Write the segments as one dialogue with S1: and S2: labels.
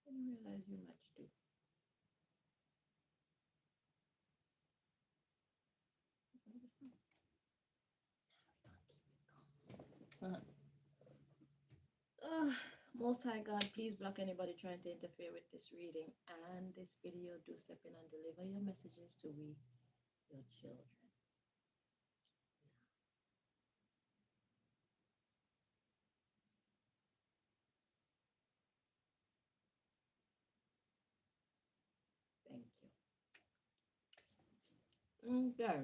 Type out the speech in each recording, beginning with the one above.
S1: Didn't realize you matched too. Most High God, please block anybody trying to interfere with this reading and this video. Do step in and deliver your messages to we, your children. Thank you. Okay.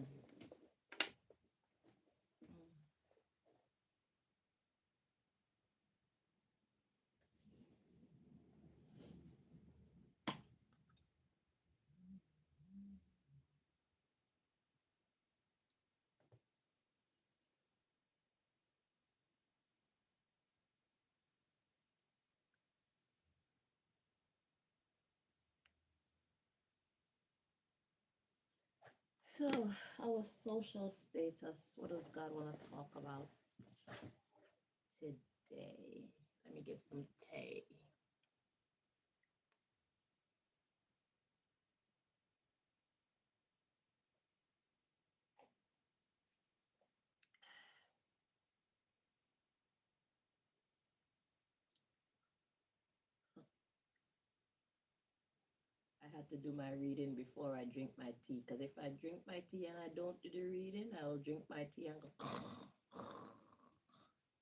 S1: So, our social status, what does God want to talk about today? Let me get some tea. I had to do my reading before I drink my tea, because if I drink my tea and I don't do the reading, I will drink my tea and go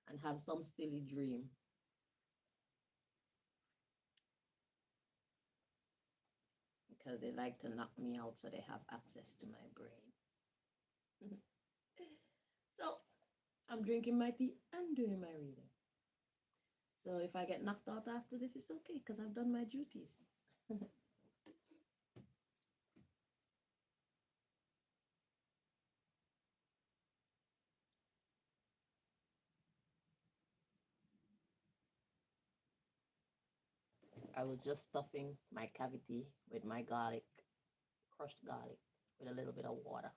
S1: and have some silly dream. Because they like to knock me out so they have access to my brain. So I'm drinking my tea and doing my reading. So if I get knocked out after this, it's okay because I've done my duties. I was just stuffing my cavity with my garlic, crushed garlic, with a little bit of water.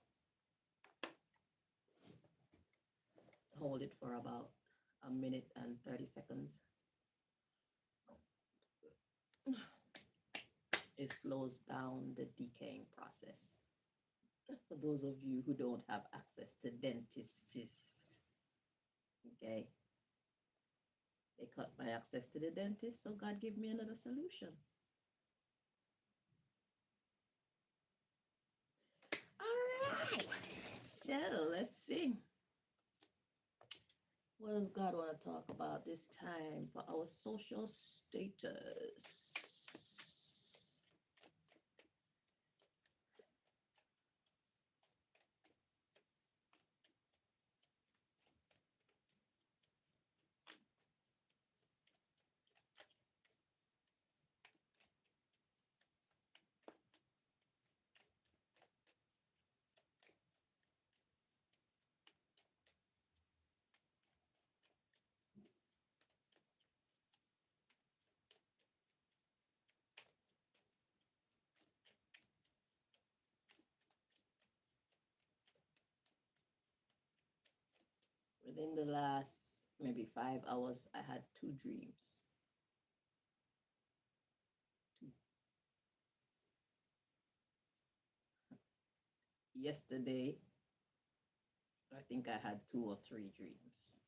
S1: Hold it for about a minute and 30 seconds. It slows down the decaying process. For those of you who don't have access to dentists, okay? They cut my access to the dentist, so God gave me another solution. All right, so let's see. What does God want to talk about this time for our social status? Within the last maybe 5 hours, I had 2 dreams. 2. Yesterday, I think I had 2 or 3 dreams.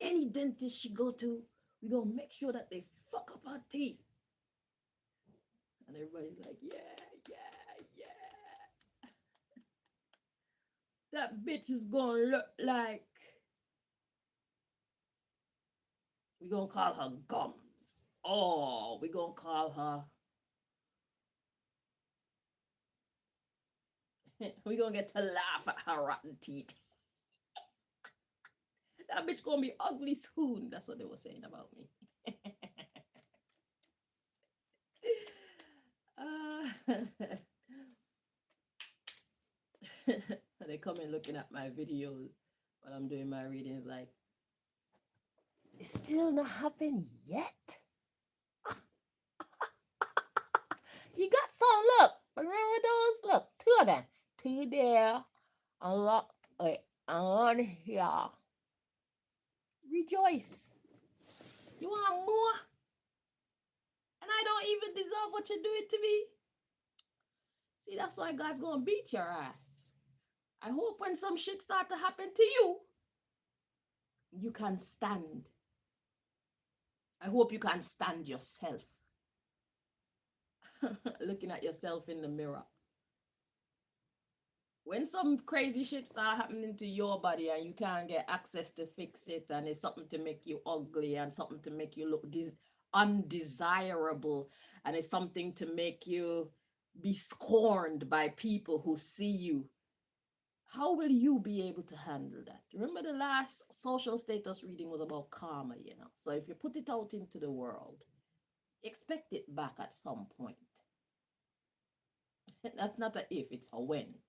S1: any dentist she go to, we gonna make sure that they fuck up her teeth. And everybody's like, yeah, yeah, yeah. That bitch is gonna look like, we gonna call her gums. Oh, we gonna call her, we gonna get to laugh at her rotten teeth. That bitch gonna be ugly soon. That's what they were saying about me. They come in looking at my videos while I'm doing my readings like, it's still not happened yet? You got some, look. Remember those? Look, two of them. Two there. A lot. Wait, and one here. Rejoice. You want more? And I don't even deserve what you're doing to me. See, that's why God's gonna beat your ass. I hope when some shit start to happen to you, you can stand. I hope you can stand yourself. Looking at yourself in the mirror. When some crazy shit start happening to your body and you can't get access to fix it, and it's something to make you ugly and something to make you look undesirable, and it's something to make you be scorned by people who see you, how will you be able to handle that? Remember, the last social status reading was about karma, you know. So if you put it out into the world, expect it back at some point. That's not a if, it's a when.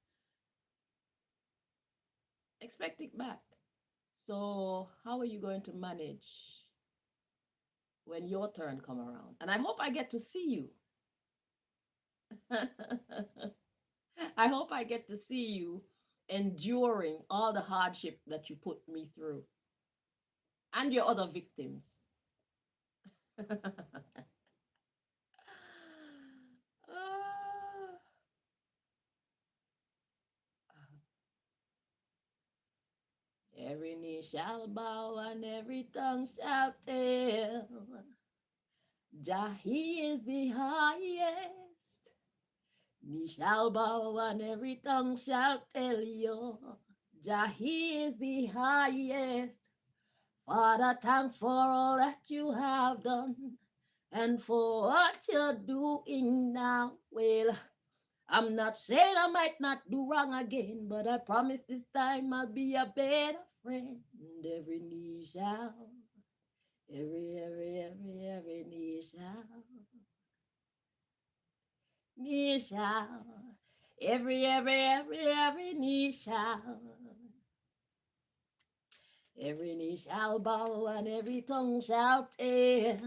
S1: Expect it back. So how are you going to manage when your turn come around? And I hope I get to see you. I hope I get to see you enduring all the hardship that you put me through and your other victims. Every knee shall bow and every tongue shall tell, Jah, He is the highest. Knee shall bow and every tongue shall tell you, Jah, He is the highest. Father, thanks for all that you have done and for what you're doing now. Well, I'm not saying I might not do wrong again, but I promise this time I'll be a better friend. Every knee shall, every knee shall, every knee shall. Every knee shall bow and every tongue shall tell,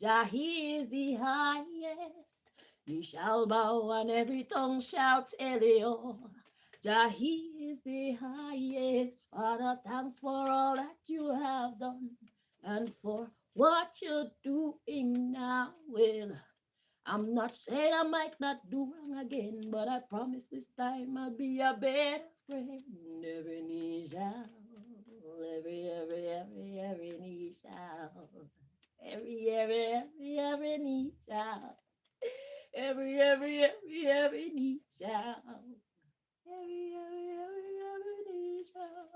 S1: Jah, He is the highest. Knee shall bow and every tongue shall tell you, Jah, He is the highest. Father, thanks for all that you have done and for what you're doing now. Well, I'm not saying I might not do wrong again, but I promise this time I'll be a better friend. Every knee shall, every knee shall, every knee shall, every knee shall, every knee shall.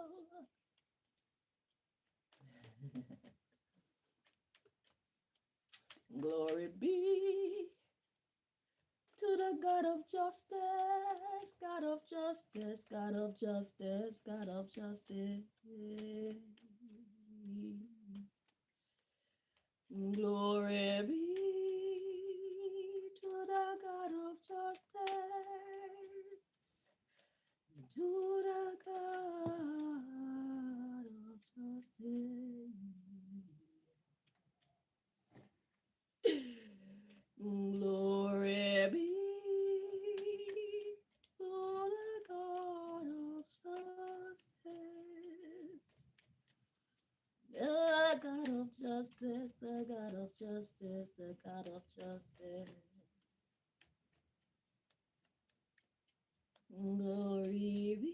S1: Glory be to the God of justice, God of justice, God of justice, God of justice. Glory be to the God of justice, to the God of justice. Glory be to the God of justice. The God of justice, the God of justice, the God of justice. Glory be,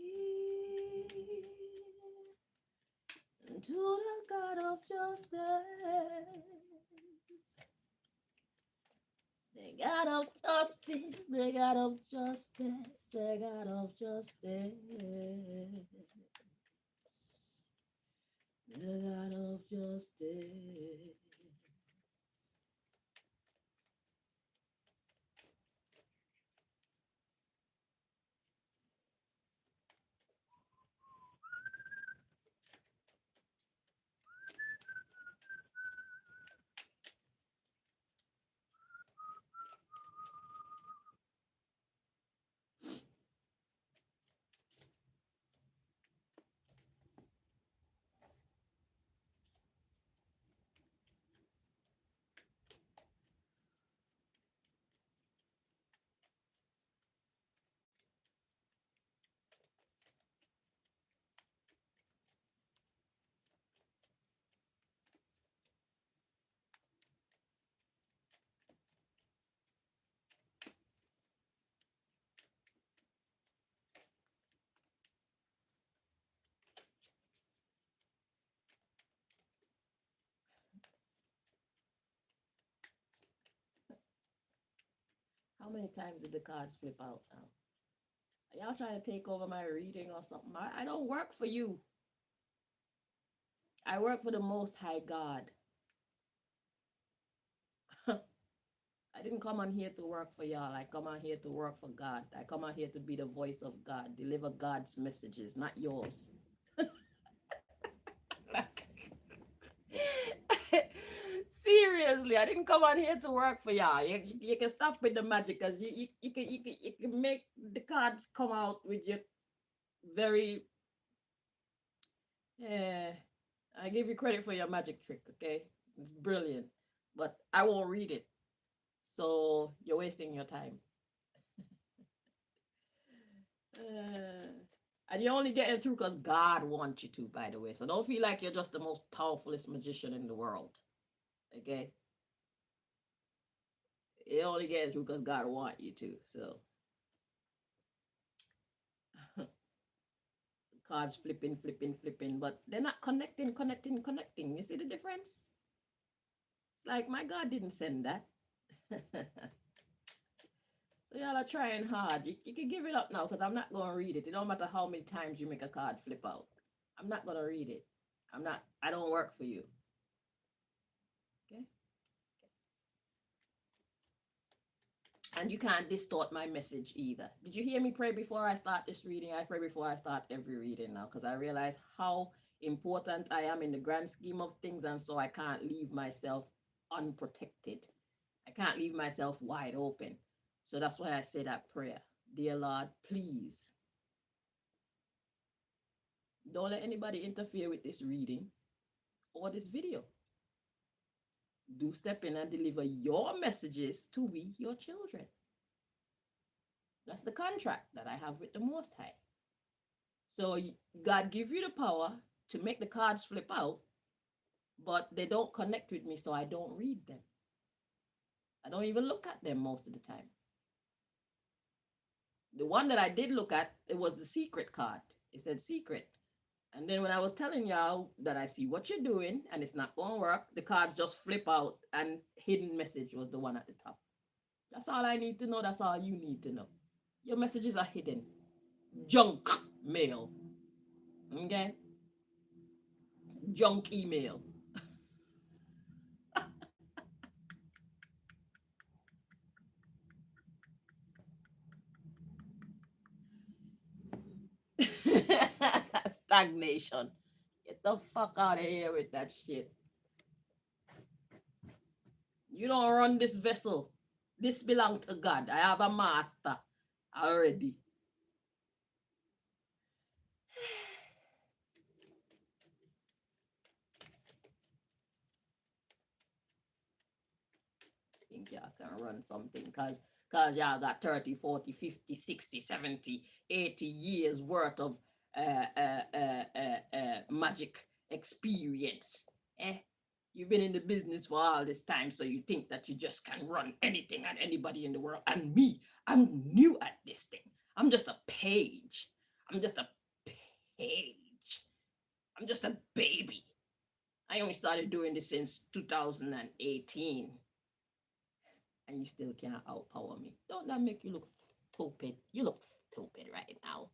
S1: to the God of justice. The God of justice, the God of justice, the God of justice, the God of justice. How many times did the cards flip out now? Are y'all trying to take over my reading or something? I don't work for you. I work for the Most High God. I didn't come on here to work for y'all. I come on here to work for God. I come on here to be the voice of God, deliver God's messages, not yours. Seriously, I didn't come on here to work for y'all. You can stop with the magic because you can make the cards come out with your very. Yeah, I give you credit for your magic trick, okay? It's brilliant. But I won't read it. So you're wasting your time. Uh, and you're only getting through because God wants you to, by the way. So don't feel like you're just the most powerfulest magician in the world. Okay? You're only getting through because God wants you to. So cards flipping, flipping, flipping, but they're not connecting, connecting, connecting. You see the difference? It's like my God didn't send that. So y'all are trying hard. You can give it up now because I'm not going to read it. It don't matter how many times you make a card flip out. I'm not going to read it. I don't work for you. Okay? And you can't distort my message either. Did you hear me pray before I start this reading? I pray before I start every reading now because I realize how important I am in the grand scheme of things, and so I can't leave myself unprotected. I can't leave myself wide open. So that's why I say that prayer. Dear Lord, please don't let anybody interfere with this reading or this video. Do step in and deliver your messages to we, your children. That's the contract that I have with the Most High. So God give you the power to make the cards flip out, but they don't connect with me, so I don't read them. I don't even look at them most of the time. The one that I did look at, it was the secret card. It said secret. And then when I was telling y'all that I see what you're doing and it's not going to work, the cards just flip out and hidden message was the one at the top. That's all I need to know. That's all you need to know. Your messages are hidden. Junk mail. Okay? Junk email. Stagnation. Get the fuck out of here with that shit. You don't run this vessel. This belongs to God. I have a master already. Think y'all can run something because y'all got 30, 40, 50, 60, 70, 80 years worth of magic experience. Eh? You've been in the business for all this time, so you think that you just can run anything and anybody in the world. And me, I'm new at this thing. I'm just a page. I'm just a page. I'm just a baby. I only started doing this since 2018, and you still can't outpower me. Don't that make you look stupid? You look stupid right now.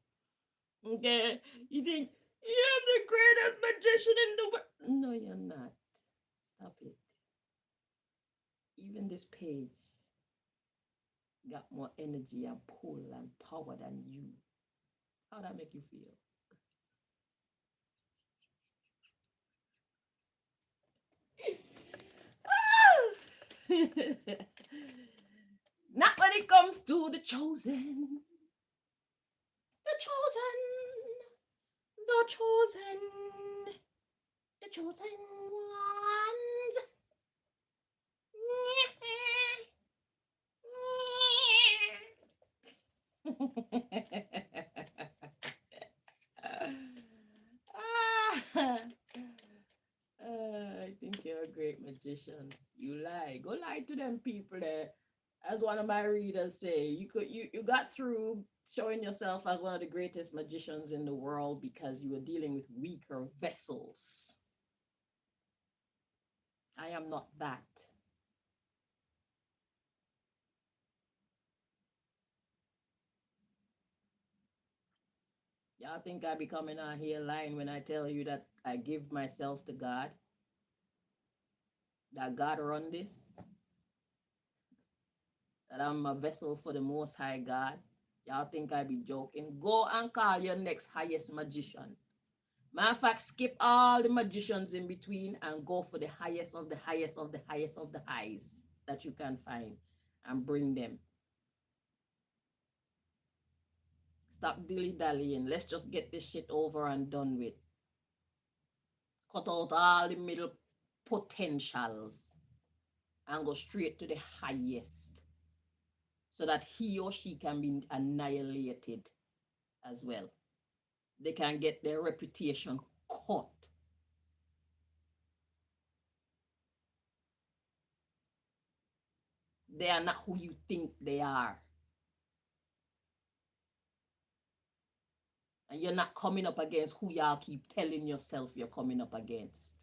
S1: Okay? You think you're the greatest magician in the world. No, you're not. Stop it. Even this page got more energy and pull and power than you. How that make you feel? Not when it comes to the chosen. The chosen. The chosen. The chosen ones. I think you're a great magician. You lie. Go lie to them people there. As one of my readers say, you got through showing yourself as one of the greatest magicians in the world because you were dealing with weaker vessels. I am not that. Y'all think I be coming out here lying when I tell you that I give myself to God? That God run this? That I'm a vessel for the Most High God? Y'all think I be joking? Go and call your next highest magician. Matter of fact, skip all the magicians in between and go for the highest of the highest of the highest of the highs that you can find and bring them. Stop dilly dallying. Let's just get this shit over and done with. Cut out all the middle potentials and go straight to the highest so that he or she can be annihilated as well. They can get their reputation cut. They are not who you think they are. And you're not coming up against who y'all keep telling yourself you're coming up against.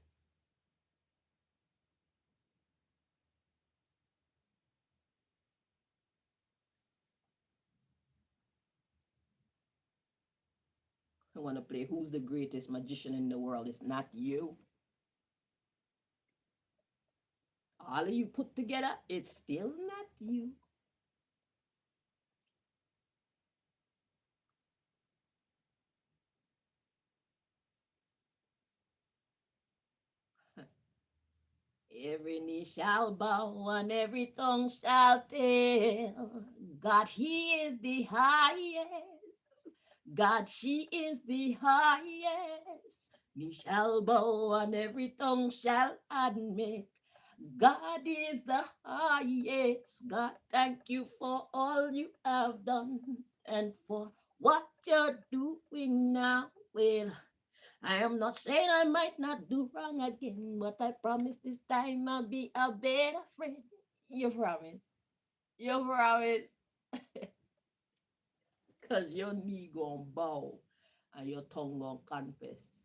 S1: I want to play who's the greatest magician in the world. It's not you. All of you put together, it's still not you. Every knee shall bow and every tongue shall tell. God, He is the highest. God, she is the highest. Knee shall bow and every tongue shall admit. God is the highest. God, thank you for all you have done and for what you're doing now. Well, I am not saying I might not do wrong again, but I promise this time I'll be a better friend. You promise. You promise. Because your knee gonna bow and your tongue gonna confess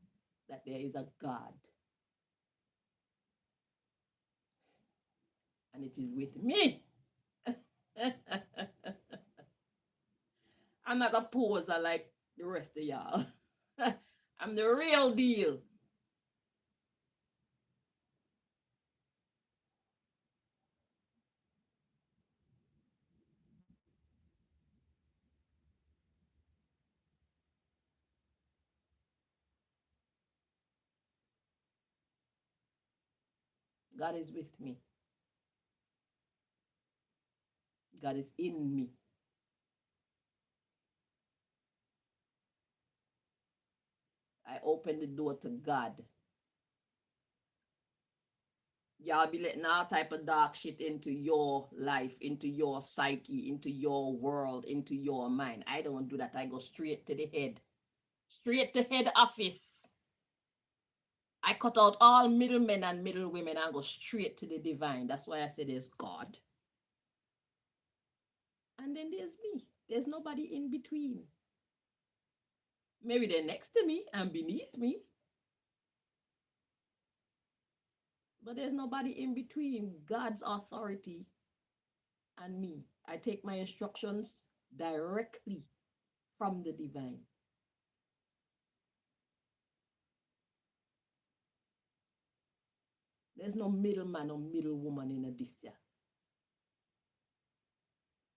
S1: that there is a God and it is with me. I'm not a poser like the rest of y'all. I'm the real deal. God is with me. God is in me. I open the door to God. Y'all be letting all type of dark shit into your life, into your psyche, into your world, into your mind. I don't do that. I go straight to the head. Straight to head office. I cut out all middlemen and middlewomen and go straight to the divine. That's why I say there's God. And then there's me. There's nobody in between. Maybe they're next to me and beneath me, But there's nobody in between God's authority and me. I take my instructions directly from the divine. There's no middleman or middlewoman in a this year.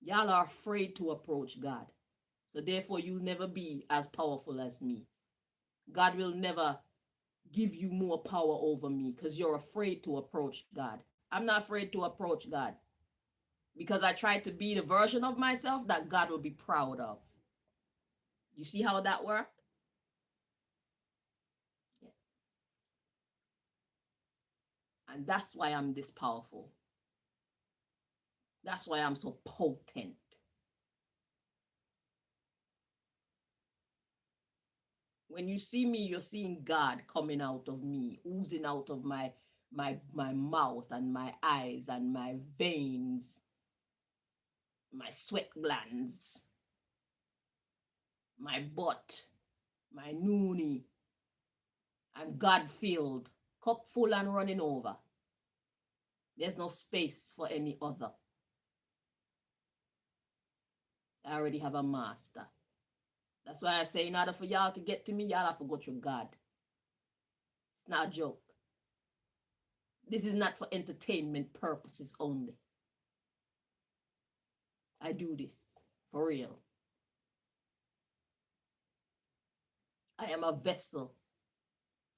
S1: Y'all are afraid to approach God. So therefore, you'll never be as powerful as me. God will never give you more power over me because you're afraid to approach God. I'm not afraid to approach God because I try to be the version of myself that God will be proud of. You see how that worked? Yeah. And that's why I'm this powerful. That's why I'm so potent. When you see me, you're seeing God coming out of me, oozing out of my mouth and my eyes and my veins, my sweat glands, my butt, my noonie. I'm God filled, cup full and running over. There's no space for any other. I already have a master. That's why I say in order for y'all to get to me, y'all have to go through God. It's not a joke. This is not for entertainment purposes only. I do this for real. I am a vessel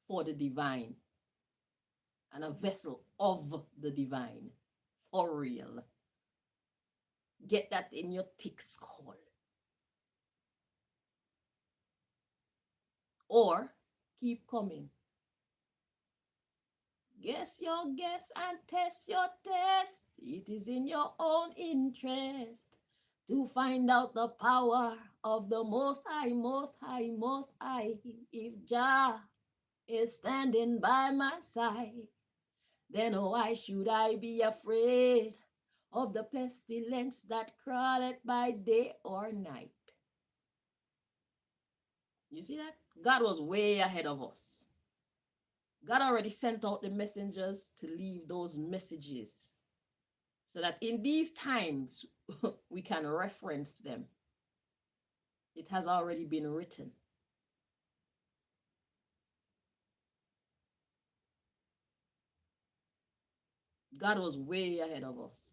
S1: for the divine and a vessel of the divine for real. Get that in your thick skull. Or keep coming. Guess your guess and test your test. It is in your own interest to find out the power of the Most High, Most High, Most High. If Jah is standing by my side, then why should I be afraid of the pestilence that crawleth by day or night? You see that? God was way ahead of us. God already sent out the messengers to leave those messages so that in these times we can reference them. It has already been written. God was way ahead of us.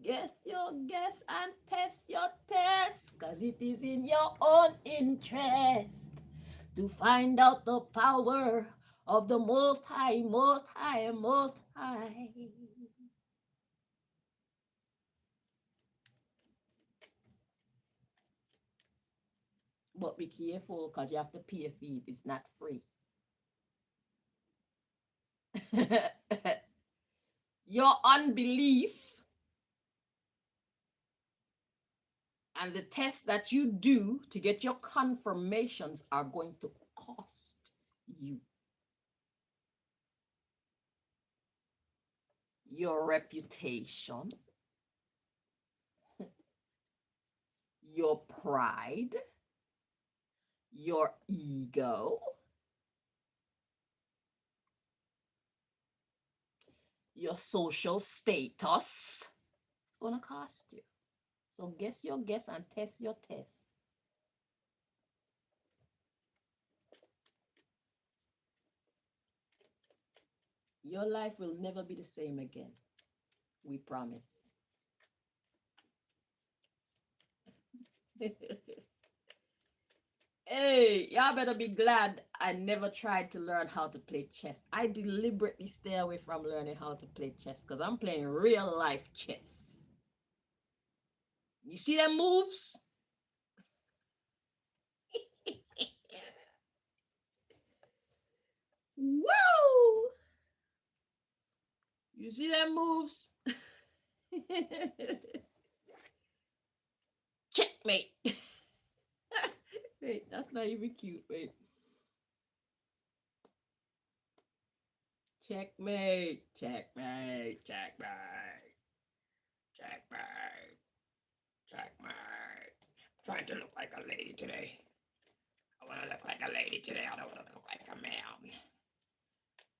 S1: Guess your guess and test your test, cause it is in your own interest to find out the power of the Most High, Most High, Most High. But be careful, because you have to pay a fee. It's not free. Your unbelief and the tests that you do to get your confirmations are going to cost you your reputation, your pride, your ego, your social status. It's going to cost you. So guess your guess and test your test. Your life will never be the same again. We promise. Hey, y'all better be glad I never tried to learn how to play chess. I deliberately stay away from learning how to play chess because I'm playing real life chess. You see them moves? Woo! You see them moves? Checkmate. Wait, that's not even cute. Wait. Checkmate. Checkmate. Checkmate. Checkmate. Checkmate. Trying to look like a lady today. want to look like a lady today. I don't want to look like a man.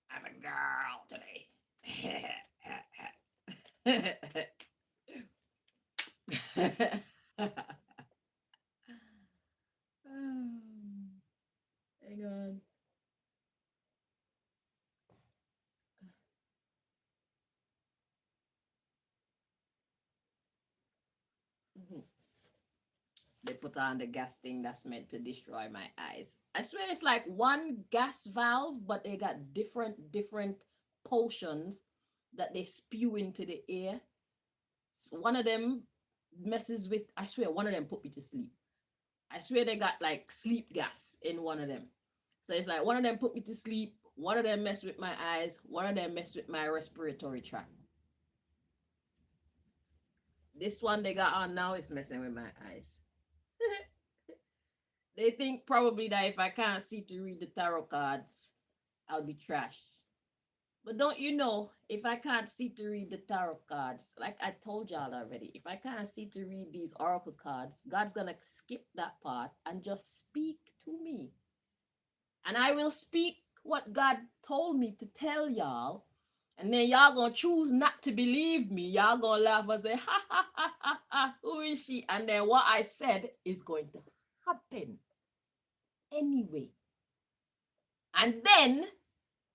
S1: I'm a girl today. Hang on. They put on the gas thing that's meant to destroy my eyes. I swear it's like one gas valve, but they got different potions that they spew into the air. So one of them messes with, I swear one of them put me to sleep. I swear they got like sleep gas in one of them. So it's like one of them put me to sleep, one of them mess with my eyes, one of them mess with my respiratory tract. This one they got on now is messing with my eyes. They think probably that if I can't see to read the tarot cards, I'll be trash. But don't you know, if I can't see to read the tarot cards, like I told y'all already, if I can't see to read these oracle cards, God's gonna skip that part and just speak to me. And I will speak what God told me to tell y'all. And then y'all gonna choose not to believe me. Y'all gonna laugh and say, ha ha ha ha ha, who is she? And then what I said is going to happen anyway. And then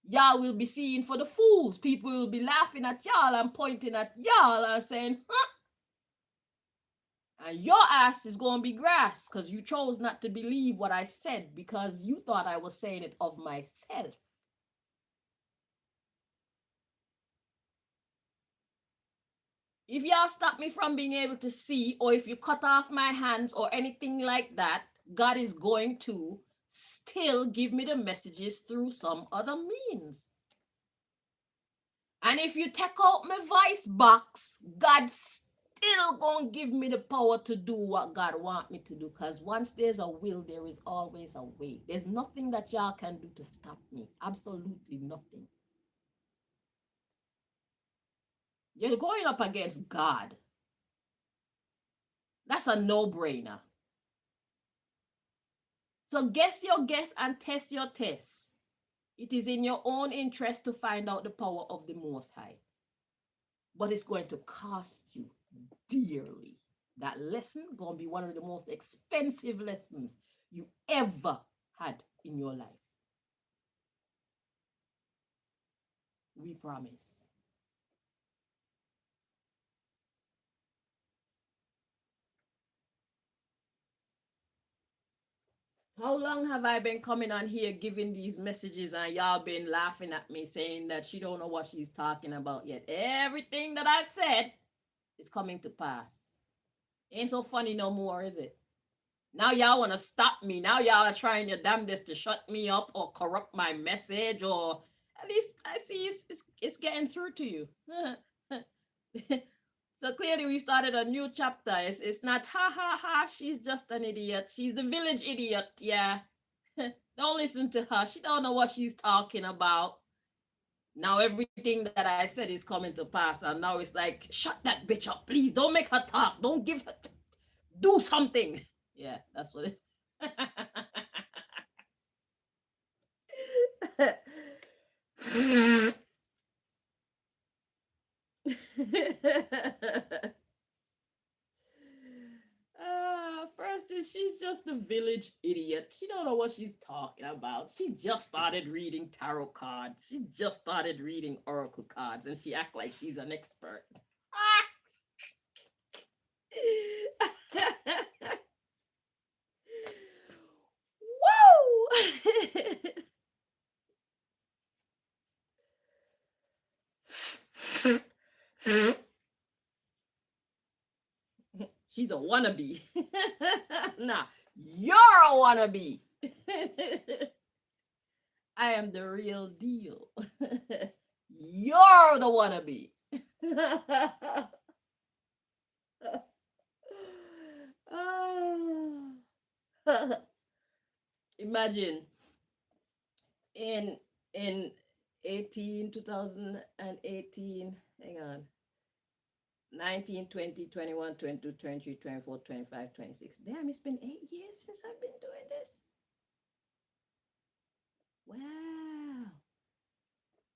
S1: y'all will be seeing for the fools. People will be laughing at y'all and pointing at y'all and saying, huh? And your ass is going to be grass because you chose not to believe what I said because you thought I was saying it of myself. If y'all stop me from being able to see, or if you cut off my hands or anything like that, God is going to still give me the messages through some other means. And if you take out my voice box, God still gonna give me the power to do what God want me to do. Because once there's a will, there is always a way. There's nothing that y'all can do to stop me. Absolutely nothing. You're going up against God. That's a no-brainer. So guess your guess and test your test. It is in your own interest to find out the power of the Most High. But it's going to cost you dearly. That lesson gonna be one of the most expensive lessons you ever had in your life. We promise. How long have I been coming on here giving these messages and y'all been laughing at me saying that she don't know what she's talking about yet? Everything that I've said is coming to pass. Ain't so funny no more, is it? Now y'all want to stop me. Now y'all are trying your damnedest to shut me up or corrupt my message, or at least I see it's getting through to you. So clearly we started a new chapter. It's not ha ha ha, she's just an idiot. She's the village idiot. Yeah. Don't listen to her. She don't know what she's talking about. Now everything that I said is coming to pass, and now it's like, shut that bitch up, please. Don't make her talk. Don't give her. Do something. Yeah, that's what it. First is she's just a village idiot. She don't know what she's talking about. She just started reading tarot cards. She just started reading oracle cards, and she act like she's an expert. Woo! She's a wannabe. Nah, you're a wannabe. I am the real deal. You're the wannabe. Imagine in in 2018, hang on, 19, 20, 21, 22, 23, 24, 25, 26. Damn, it's been 8 years since I've been doing this. Wow.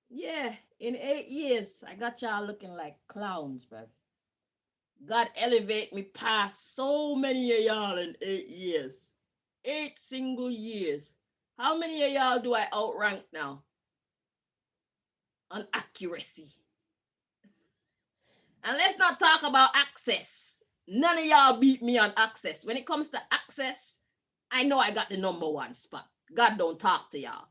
S1: Yeah, in 8 years, I got y'all looking like clowns, bro. God elevate me past so many of y'all in 8 years. 8 single years. How many of y'all do I outrank now on accuracy? And let's not talk about access. None of y'all beat me on access. When it comes to access, I know I got the number one spot. God don't talk to y'all.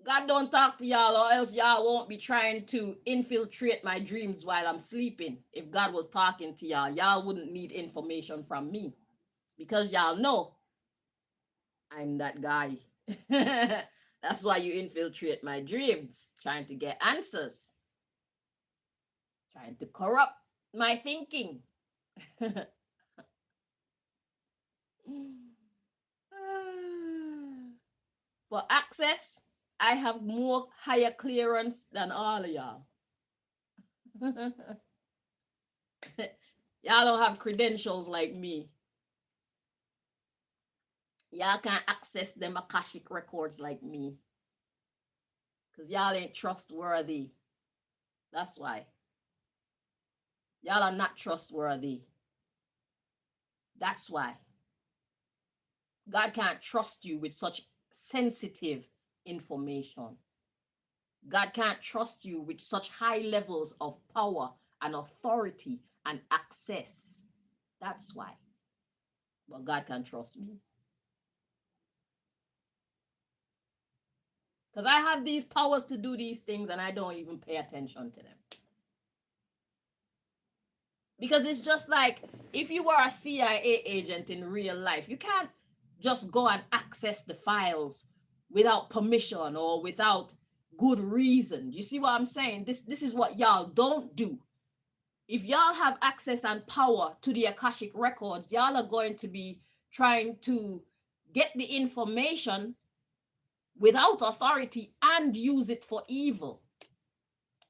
S1: God don't talk to y'all, or else y'all won't be trying to infiltrate my dreams while I'm sleeping. If God was talking to y'all, y'all wouldn't need information from me. It's because y'all know I'm that guy. That's why you infiltrate my dreams, trying to get answers, trying to corrupt my thinking. For access, I have more higher clearance than all of y'all. Y'all don't have credentials like me. Y'all can't access them Akashic records like me. Because y'all ain't trustworthy. That's why. Y'all are not trustworthy. That's why. God can't trust you with such sensitive information. God can't trust you with such high levels of power and authority and access. That's why. But God can trust me. Because I have these powers to do these things and I don't even pay attention to them. Because it's just like if you were a CIA agent in real life, you can't just go and access the files without permission or without good reason. You see what I'm saying? This is what y'all don't do. If y'all have access and power to the Akashic records, y'all are going to be trying to get the information without authority and use it for evil.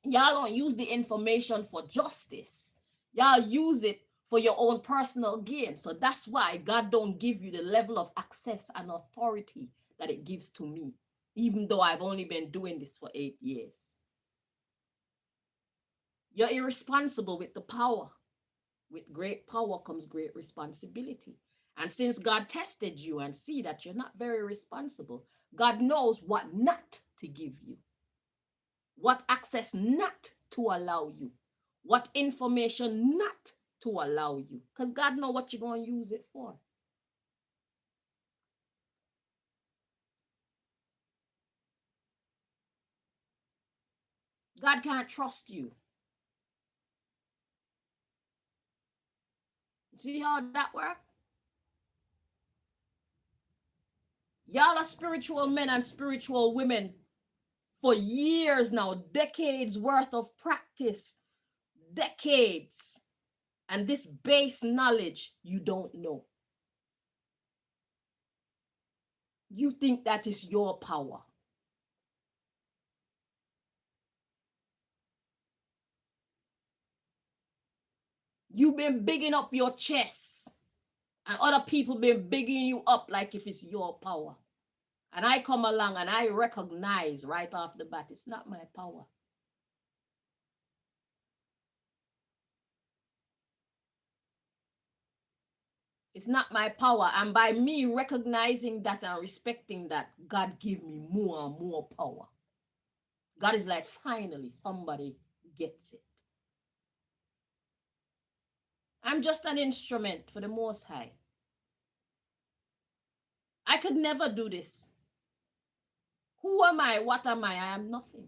S1: Y'all don't use the information for justice. Y'all use it for your own personal gain. So that's why God don't give you the level of access and authority that it gives to me, even though I've only been doing this for 8 years. You're irresponsible with the power. With great power comes great responsibility. And since God tested you and see that you're not very responsible, God knows what not to give you, what access not to allow you, what information not to allow you. Because God knows what you're going to use it for. God can't trust you. See how that works? Y'all are spiritual men and spiritual women for years now, decades worth of practice, decades. And this base knowledge you don't know. You think that is your power. You've been bigging up your chest, and other people been bigging you up like if it's your power. And I come along and I recognize right off the bat, it's not my power. It's not my power. And by me recognizing that and respecting that, God give me more and more power. God is like, finally, somebody gets it. I'm just an instrument for the Most High. I could never do this. Who am I? What am I? I am nothing.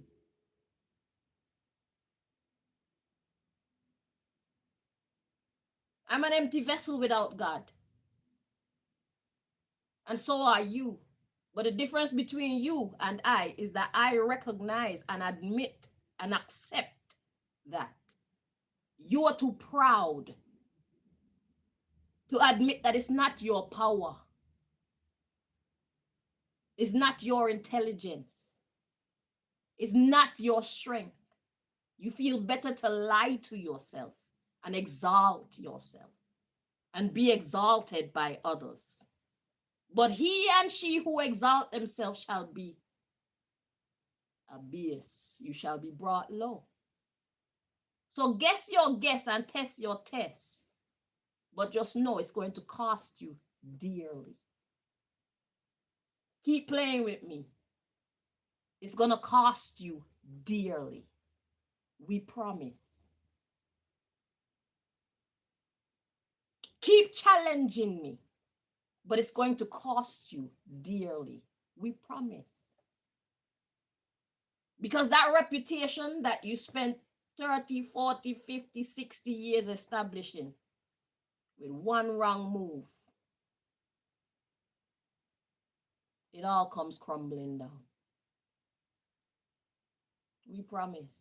S1: I'm an empty vessel without God. And so are you. But the difference between you and I is that I recognize and admit and accept that. You are too proud to admit that it's not your power. It's not your intelligence. It's not your strength. You feel better to lie to yourself and exalt yourself. and be exalted by others. But he and she who exalt themselves shall be abased. You shall be brought low. So guess your guess and test your test. But just know it's going to cost you dearly. Keep playing with me. It's going to cost you dearly. We promise. Keep challenging me. But it's going to cost you dearly. We promise. Because that reputation that you spent 30, 40, 50, 60 years establishing with one wrong move, it all comes crumbling down. We promise.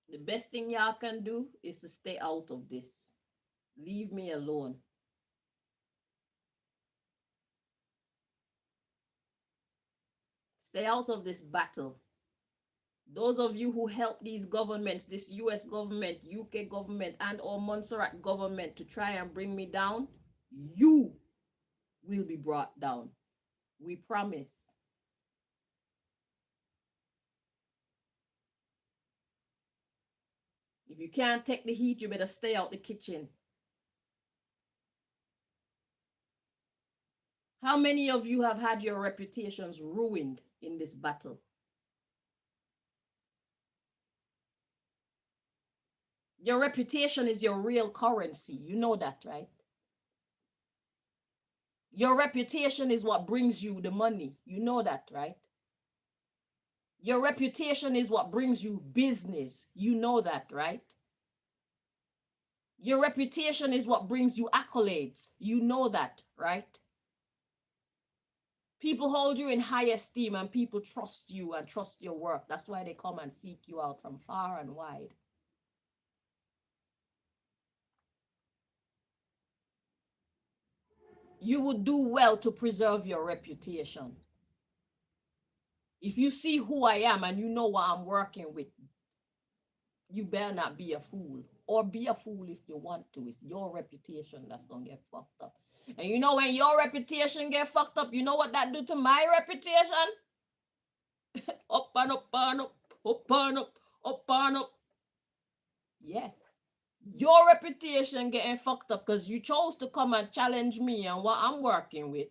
S1: The best thing y'all can do is to stay out of this. Leave me alone. Stay out of this battle. Those of you who help these governments, this US government, UK government, and or Montserrat government to try and bring me down, you will be brought down. We promise. If you can't take the heat, you better stay out the kitchen. How many of you have had your reputations ruined in this battle? Your reputation is your real currency. You know that, right? Your reputation is what brings you the money. You know that, right? Your reputation is what brings you business. You know that, right? Your reputation is what brings you accolades. You know that, right? People hold you in high esteem and people trust you and trust your work. That's why they come and seek you out from far and wide. You would do well to preserve your reputation. If you see who I am and you know what I'm working with, you better not be a fool. Or be a fool if you want to. It's your reputation that's going to get fucked up. And you know when your reputation get fucked up, you know what that do to my reputation? Up and up and up, up and up, up and up. Yeah. Your reputation getting fucked up because you chose to come and challenge me and what I'm working with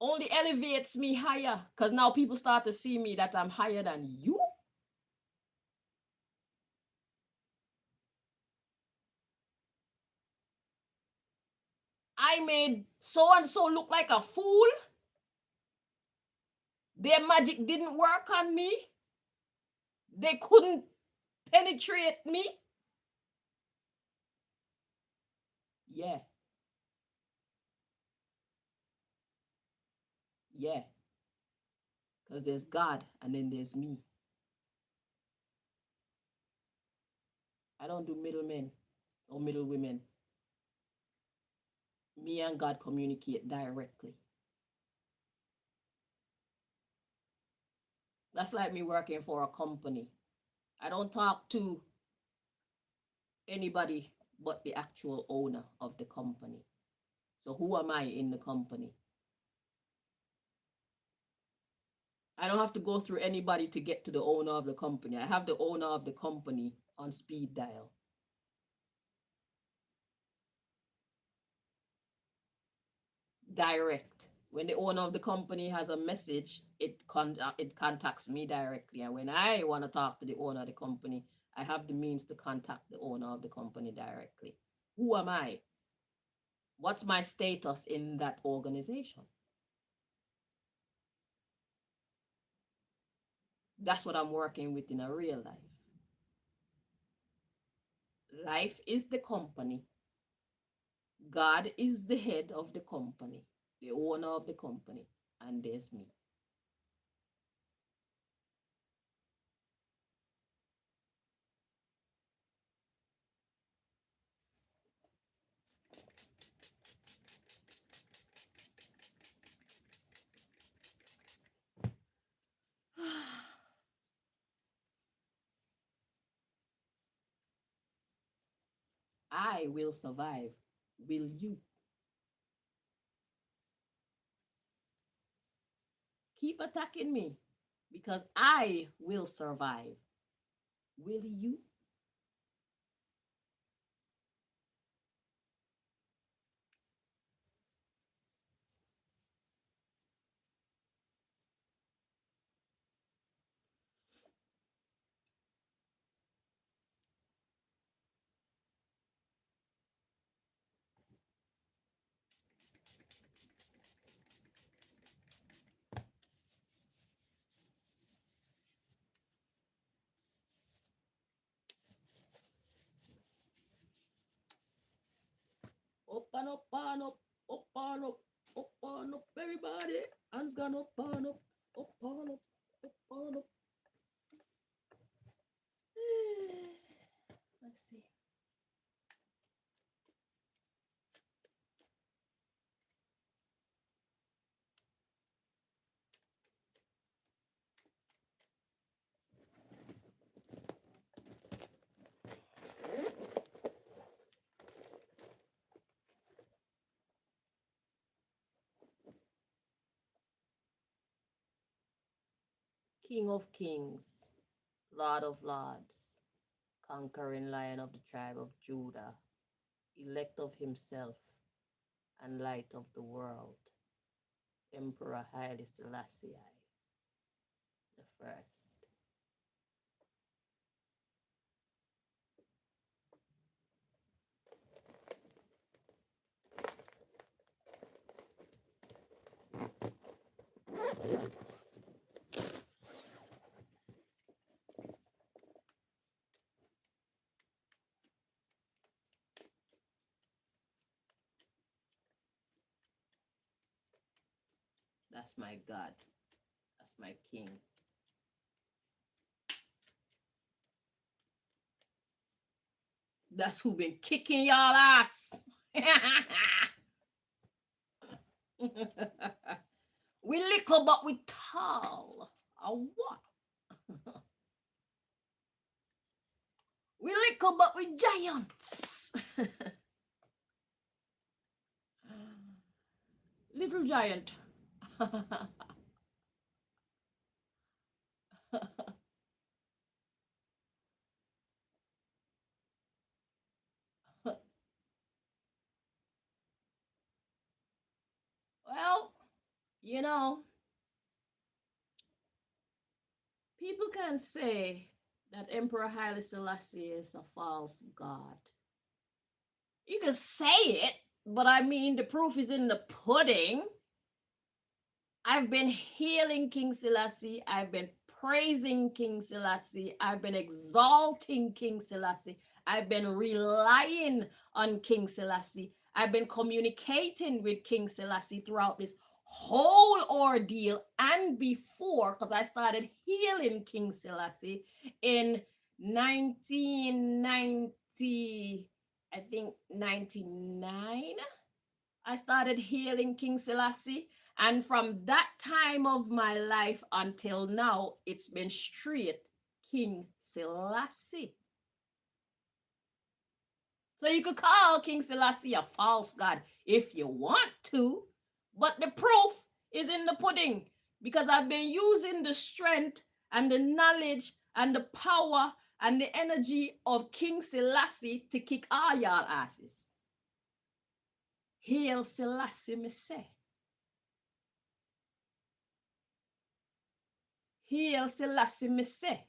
S1: only elevates me higher because now people start to see me that I'm higher than you. I made so and so look like a fool. Their magic didn't work on me. They couldn't penetrate me. Yeah. Yeah. Because there's God and then there's me. I don't do middlemen or middle women. Me and God communicate directly. That's like me working for a company. I don't talk to anybody but the actual owner of the company. So who am I in the company? I don't have to go through anybody to get to the owner of the company. I have the owner of the company on speed dial. Direct. When the owner of the company has a message, it contacts me directly. And when I want to talk to the owner of the company, I have the means to contact the owner of the company directly. Who am I? What's my status in that organization? That's what I'm working with in a real life. Life is the company. God is the head of the company, the owner of the company, and there's me. I will survive. Will you? Keep attacking me because I will survive. Will you? Up and up and up, up and up, up and up, everybody. Hands gone up and up, up and up, up and up. Let's see. King of kings, Lord of lords, conquering lion of the tribe of Judah, elect of himself and light of the world, Emperor Haile Selassie the first. That's my God. That's my King. That's who been kicking y'all ass. We little but we tall. A what? We little but we giants. Little giant. Well, you know, people can say that Emperor Haile Selassie is a false god. You can say it, but I mean, the proof is in the pudding. I've been healing King Selassie. I've been praising King Selassie. I've been exalting King Selassie. I've been relying on King Selassie. I've been communicating with King Selassie throughout this whole ordeal and before, because I started healing King Selassie in 1990, I think 99. I started healing King Selassie. And from that time of my life until now, it's been straight King Selassie. So you could call King Selassie a false god if you want to, but the proof is in the pudding because I've been using the strength and the knowledge and the power and the energy of King Selassie to kick all y'all asses. Hail Selassie, me say. Hail Selassie, me say.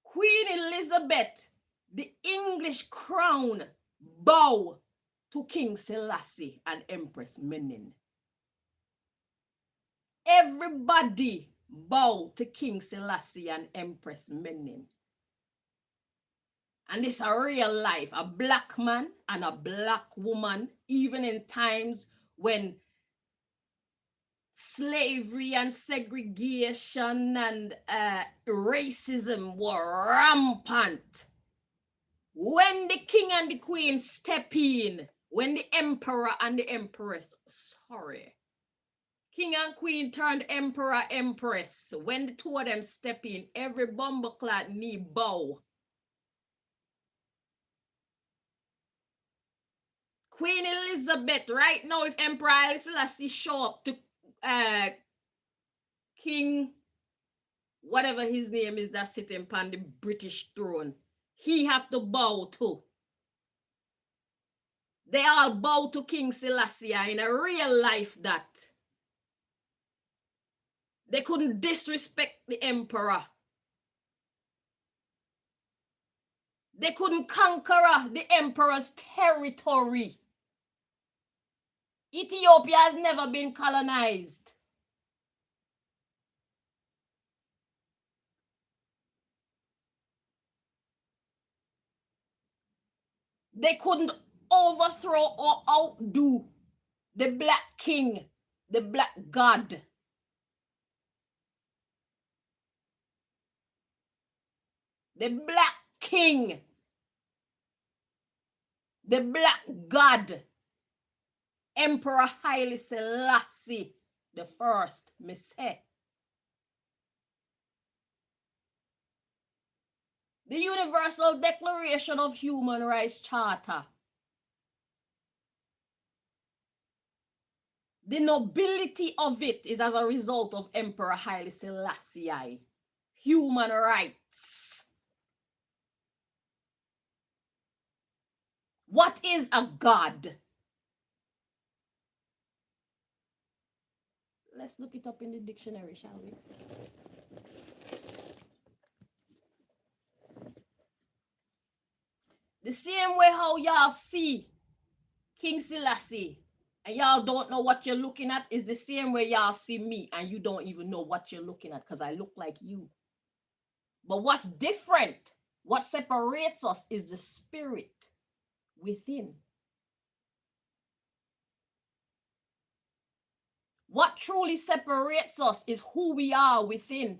S1: Queen Elizabeth, the English crown, bow to King Selassie and Empress Menen. Everybody bow to King Selassie and Empress Menen. And this a real life, a black man and a black woman, even in times when slavery and segregation and racism were rampant. When the king and the queen step in, when the emperor and the empress, king and queen turned emperor, empress, when the two of them step in, every bumbleclad knee bow. Queen Elizabeth, right now, if Emperor Haile Selassie show up to King, whatever his name is, that's sitting upon the British throne, he have to bow to. They all bow to King Selassie in a real life that. They couldn't disrespect the emperor. They couldn't conquer the emperor's territory. Ethiopia has never been colonized. They couldn't overthrow or outdo the black king, the black god. The black king, the black god, Emperor Haile Selassie the first, me say. The Universal Declaration of Human Rights Charter. The nobility of it is as a result of Emperor Haile Selassie. Human rights. What is a god? Let's look it up in the dictionary, shall we? The same way how y'all see King Selassie and y'all don't know what you're looking at is the same way y'all see me and you don't even know what you're looking at because I look like you. But what's different, what separates us is the spirit within. What truly separates us is who we are within.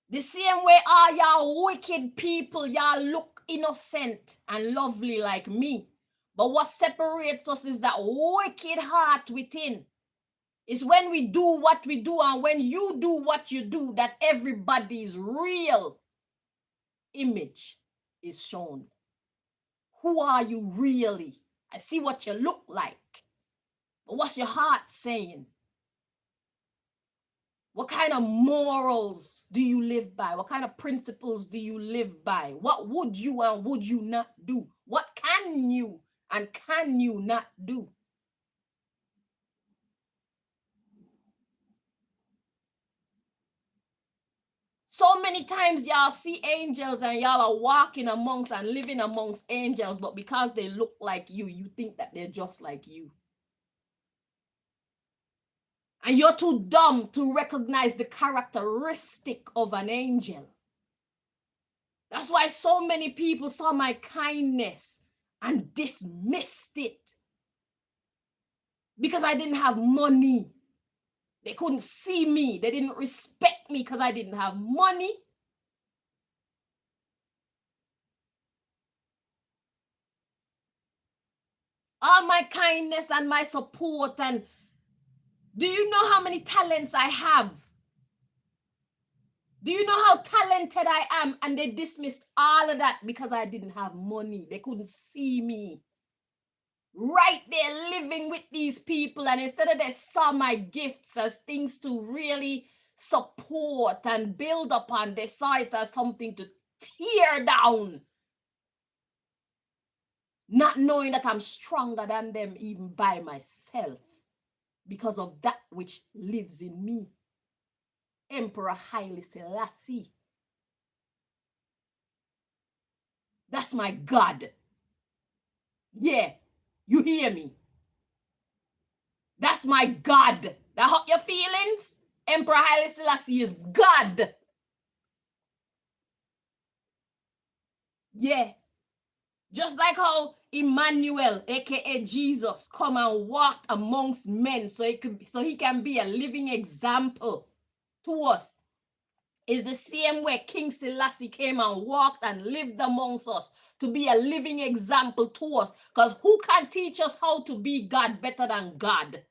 S1: The same way all y'all wicked people, y'all look innocent and lovely like me. But what separates us is that wicked heart within. It's when we do what we do and when you do what you do that everybody's real image is shown. Who are you really? I see what you look like. But what's your heart saying? What kind of morals do you live by? What kind of principles do you live by? What would you and would you not do? What can you and can you not do? So many times y'all see angels and y'all are walking amongst and living amongst angels, but because they look like you think that they're just like you. And you're too dumb to recognize the characteristic of an angel. That's why so many people saw my kindness and dismissed it. Because I didn't have money. They couldn't see me. They didn't respect me because I didn't have money. All my kindness and my support, and do you know how many talents I have? Do you know how talented I am? And they dismissed all of that because I didn't have money. They couldn't see me. Right there living with these people, and instead of they saw my gifts as things to really support and build upon, they saw it as something to tear down. Not knowing that I'm stronger than them even by myself because of that which lives in me. Emperor Haile Selassie. That's my God. Yeah, you hear me? That's my God. That hurt your feelings? Emperor Haile Selassie is God. Yeah. Just like how Emmanuel, aka Jesus, come and walked amongst men so he can be a living example to us. Is the same way King Selassie came and walked and lived amongst us to be a living example to us. Because who can teach us how to be God better than God?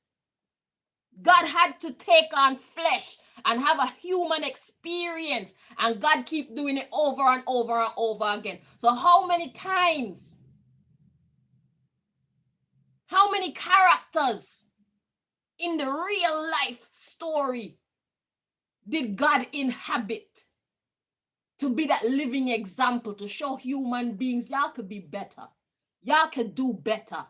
S1: God had to take on flesh and have a human experience, and God keep doing it over and over and over again. So how many times How many characters in the real life story did God inhabit to be that living example, to show human beings y'all could be better, y'all could do better?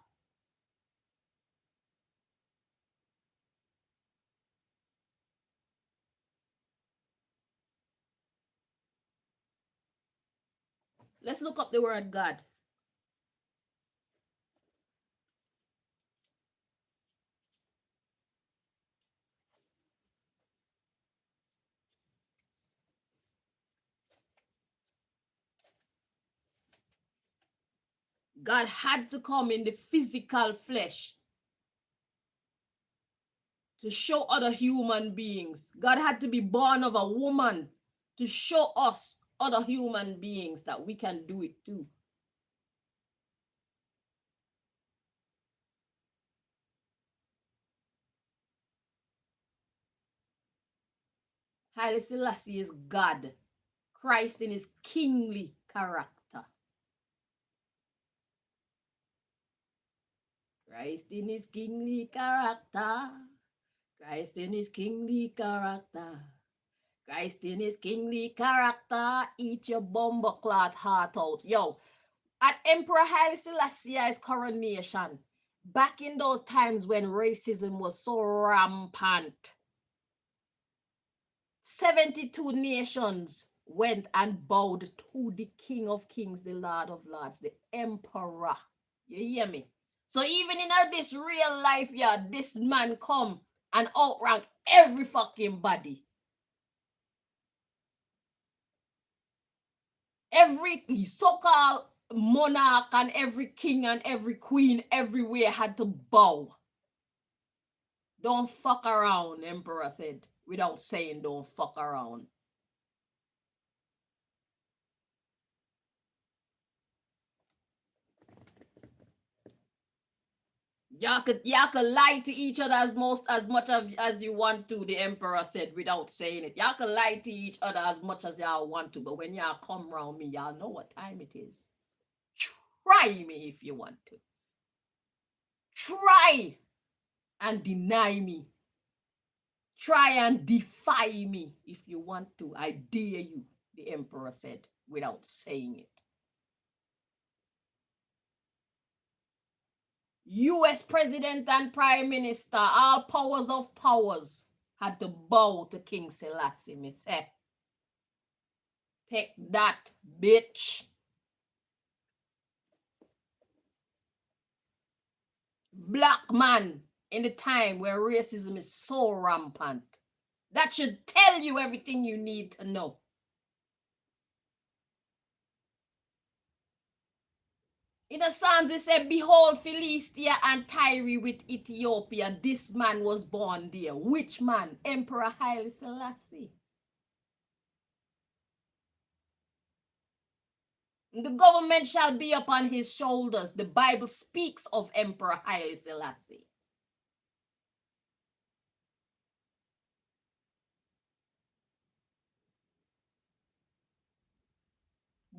S1: Let's look up the word God. God had to come in the physical flesh to show other human beings. God had to be born of a woman to show us other human beings that we can do it too. Haile Selassie is God, Christ in his kingly character. Christ in his kingly character. Christ in his kingly character. Christ in his kingly character. Eat your bumbleclot heart out. Yo, at Emperor Haile Selassie's coronation, back in those times when racism was so rampant, 72 nations went and bowed to the King of Kings, the Lord of Lords, the Emperor. You hear me? So even in this real life, yeah, this man come and outrank every fucking body. Every so-called monarch and every king and every queen everywhere had to bow. Don't fuck around, Emperor said, without saying don't fuck around. Y'all could lie to each other as much as you want to, the Emperor said, without saying it. Y'all can lie to each other as much as y'all want to, but when y'all come around me, y'all know what time it is. Try me if you want to. Try and deny me. Try and defy me if you want to. I dare you, the Emperor said, without saying it. US President and Prime Minister, all powers of powers, had to bow to King Selassie, me say. Take that, bitch. Black man in the time where racism is so rampant. That should tell you everything you need to know. In the Psalms, it said, behold, Philistia and Tyre with Ethiopia. This man was born there. Which man? Emperor Haile Selassie. The government shall be upon his shoulders. The Bible speaks of Emperor Haile Selassie.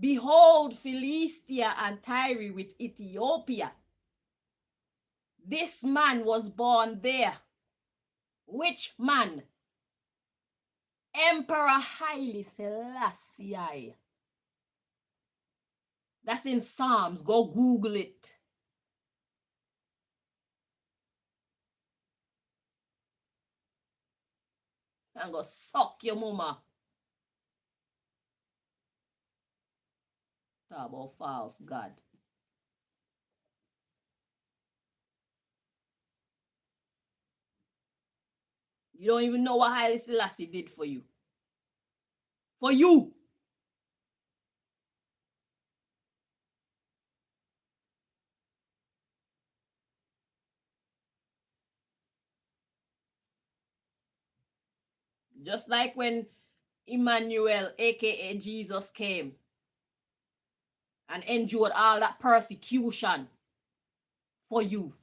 S1: Behold, Philistia and Tyre with Ethiopia. This man was born there. Which man? Emperor Haile Selassie. That's in Psalms. Go Google it. And go suck your mama. Talk about false God. You don't even know what Haile Selassie did for you. For you. Just like when Emmanuel, aka Jesus, came and endured all that persecution for you.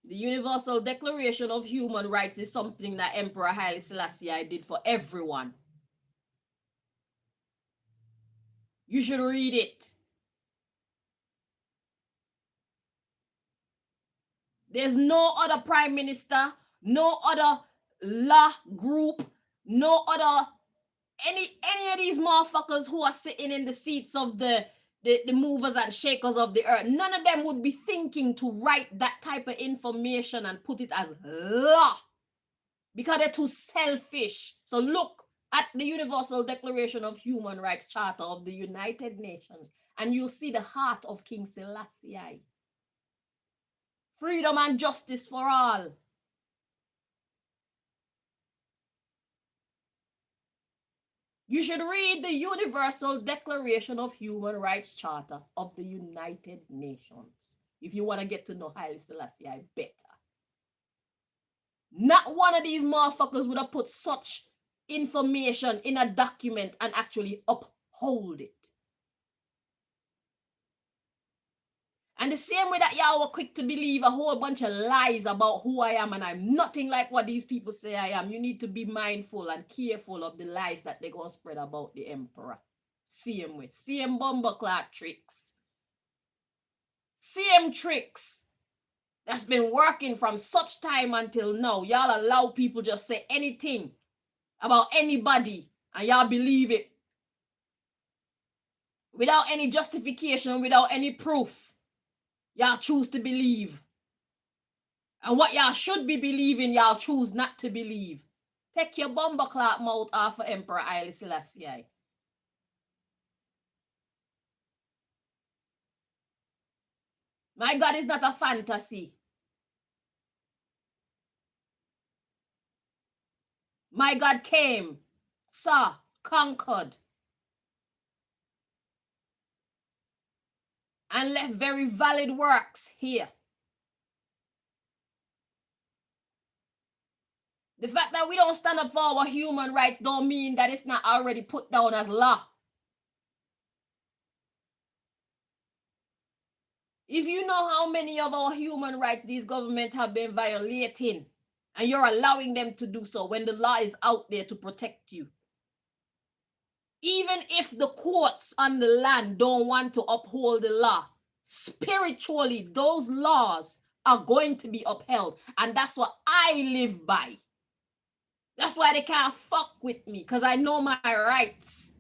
S1: The Universal Declaration of Human Rights is something that Emperor Haile Selassie did for everyone. You should read it. There's no other prime minister, no other law group, no other any of these motherfuckers who are sitting in the seats of the movers and shakers of the earth. None of them would be thinking to write that type of information and put it as law because they're too selfish. So look at the Universal Declaration of Human Rights Charter of the United Nations and you'll see the heart of King Selassie. Freedom and justice for all. You should read the Universal Declaration of Human Rights Charter of the United Nations if you want to get to know Haile Selassie better. Not one of these motherfuckers would have put such information in a document and actually uphold it. And the same way that y'all were quick to believe a whole bunch of lies about who I am and I'm nothing like what these people say I am, you need to be mindful and careful of the lies that they're going to spread about the emperor. Same way. Same bumbleclad tricks. Same tricks that's been working from such time until now. Y'all allow people just say anything about anybody and y'all believe it. Without any justification, without any proof. Y'all choose to believe. And what y'all should be believing, y'all choose not to believe. Take your bumbleclad mouth off of Emperor Haile Selassie. My God is not a fantasy. My God came, saw, conquered, and left very valid works here. The fact that we don't stand up for our human rights don't mean that it's not already put down as law. If you know how many of our human rights these governments have been violating, and you're allowing them to do so when the law is out there to protect you, even if the courts on the land don't want to uphold the law, spiritually, those laws are going to be upheld. And that's what I live by. That's why they can't fuck with me, because I know my rights.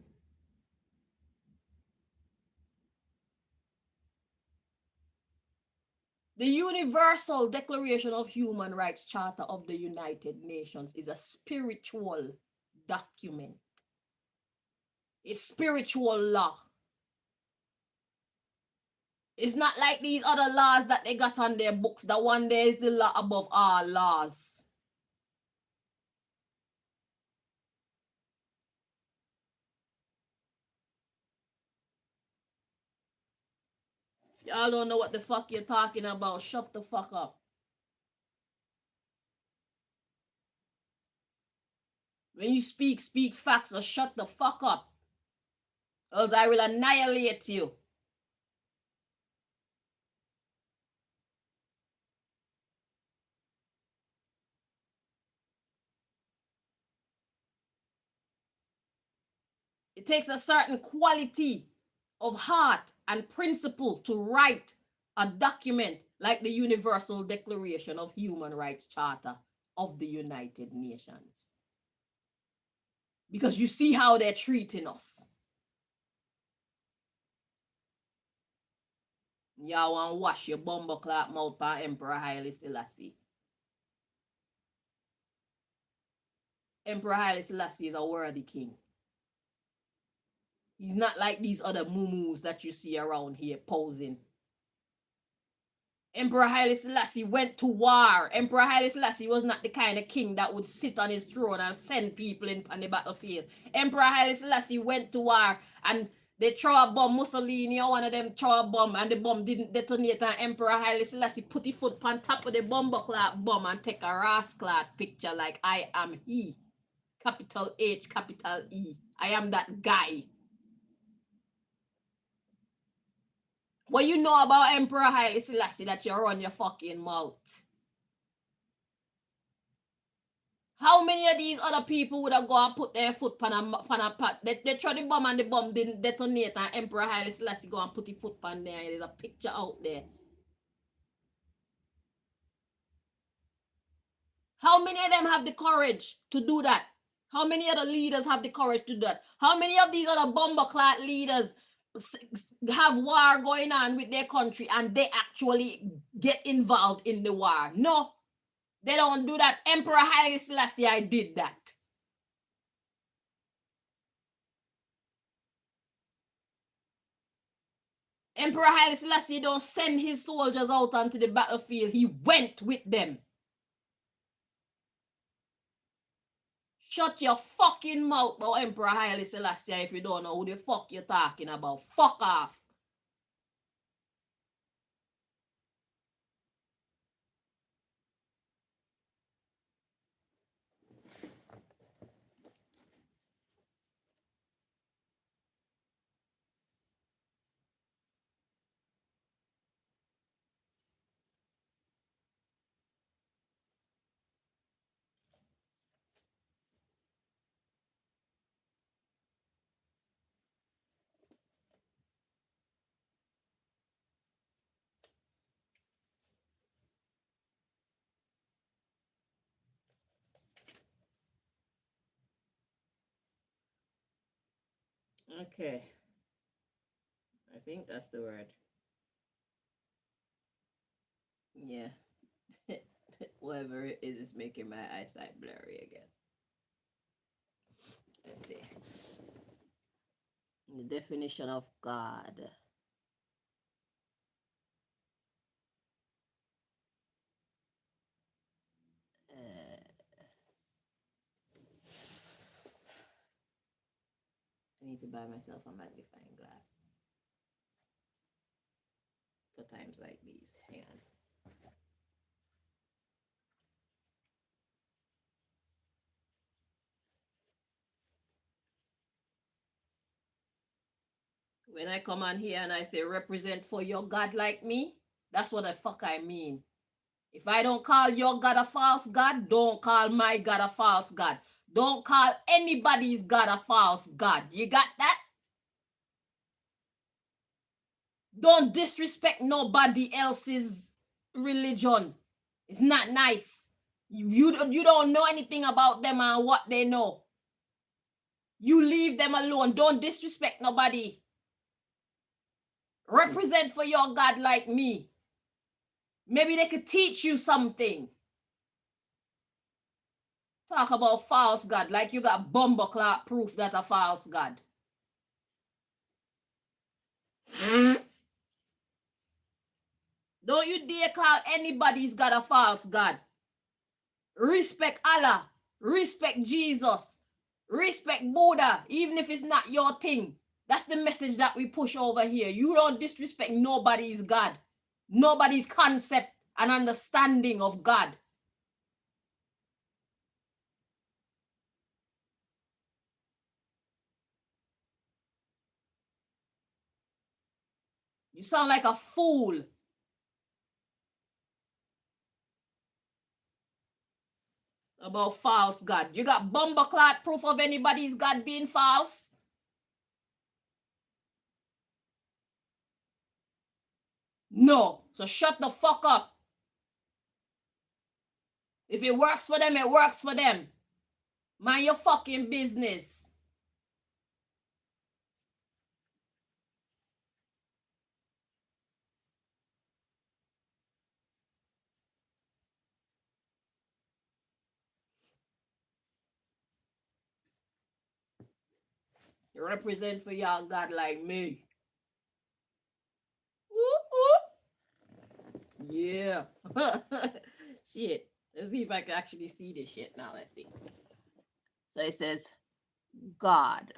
S1: The Universal Declaration of Human Rights Charter of the United Nations is a spiritual document. It's spiritual law. It's not like these other laws that they got on their books. That one day is the law above all laws. Y'all don't know what the fuck you're talking about. Shut the fuck up. When you speak facts or shut the fuck up. Else I will annihilate you. It takes a certain quality of heart and principle to write a document like the Universal Declaration of Human Rights Charter of the United Nations. Because you see how they're treating us. Y'all want to wash your bumbleclad mouth by Emperor Haile Selassie. Emperor Haile Selassie is a worthy king. He's not like these other muumuus that you see around here posing. Emperor Haile Selassie went to war. Emperor Haile Selassie was not the kind of king that would sit on his throne and send people in on the battlefield. Emperor Haile Selassie went to war and they throw a bomb. Mussolini or one of them throw a bomb and the bomb didn't detonate, and Emperor Haile Selassie put his foot on top of the bumbleclad bomb and take a rasclad picture like I am he. Capital H, capital E. I am that guy. What you know about Emperor Haile Selassie that you run your fucking mouth? How many of these other people would have gone and put their foot pan a pot? They throw the bomb and the bomb didn't detonate and Emperor Haile Selassie go and put the foot pan there. There's a picture out there. How many of them have the courage to do that? How many other leaders have the courage to do that? How many of these other bomber-clad leaders have war going on with their country and they actually get involved in the war? No, they don't do that. Emperor Haile Selassie did that. Emperor Haile Selassie don't send his soldiers out onto the battlefield. He went with them. Shut your fucking mouth about Emperor Haile Selassie if you don't know who the fuck you're talking about. Fuck off. Okay. I think that's the word. Yeah. Whatever it is making my eyesight blurry again. Let's see. The definition of God. I need to buy myself a magnifying glass for times like these. Hang on. When I come on here and I say represent for your God like me, that's what the fuck I mean. If I don't call your God a false God, don't call my God a false God. Don't call anybody's God a false God. You got that? Don't disrespect nobody else's religion. It's not nice. You don't know anything about them and what they know. You leave them alone. Don't disrespect nobody. Represent for your God like me. Maybe they could teach you something. Talk about false God like you got bumbleclot proof that a false God. Don't you dare call anybody's God a false God. Respect Allah. Respect Jesus. Respect Buddha, even if it's not your thing. That's the message that we push over here. You don't disrespect nobody's God, nobody's concept and understanding of God. You sound like a fool. About false God. You got bumbleclot proof of anybody's God being false? No. So shut the fuck up. If it works for them, it works for them. Mind your fucking business. You represent for y'all God like me. Ooh, ooh. Yeah. Shit. Let's see if I can actually see this shit now. Let's see. So it says God.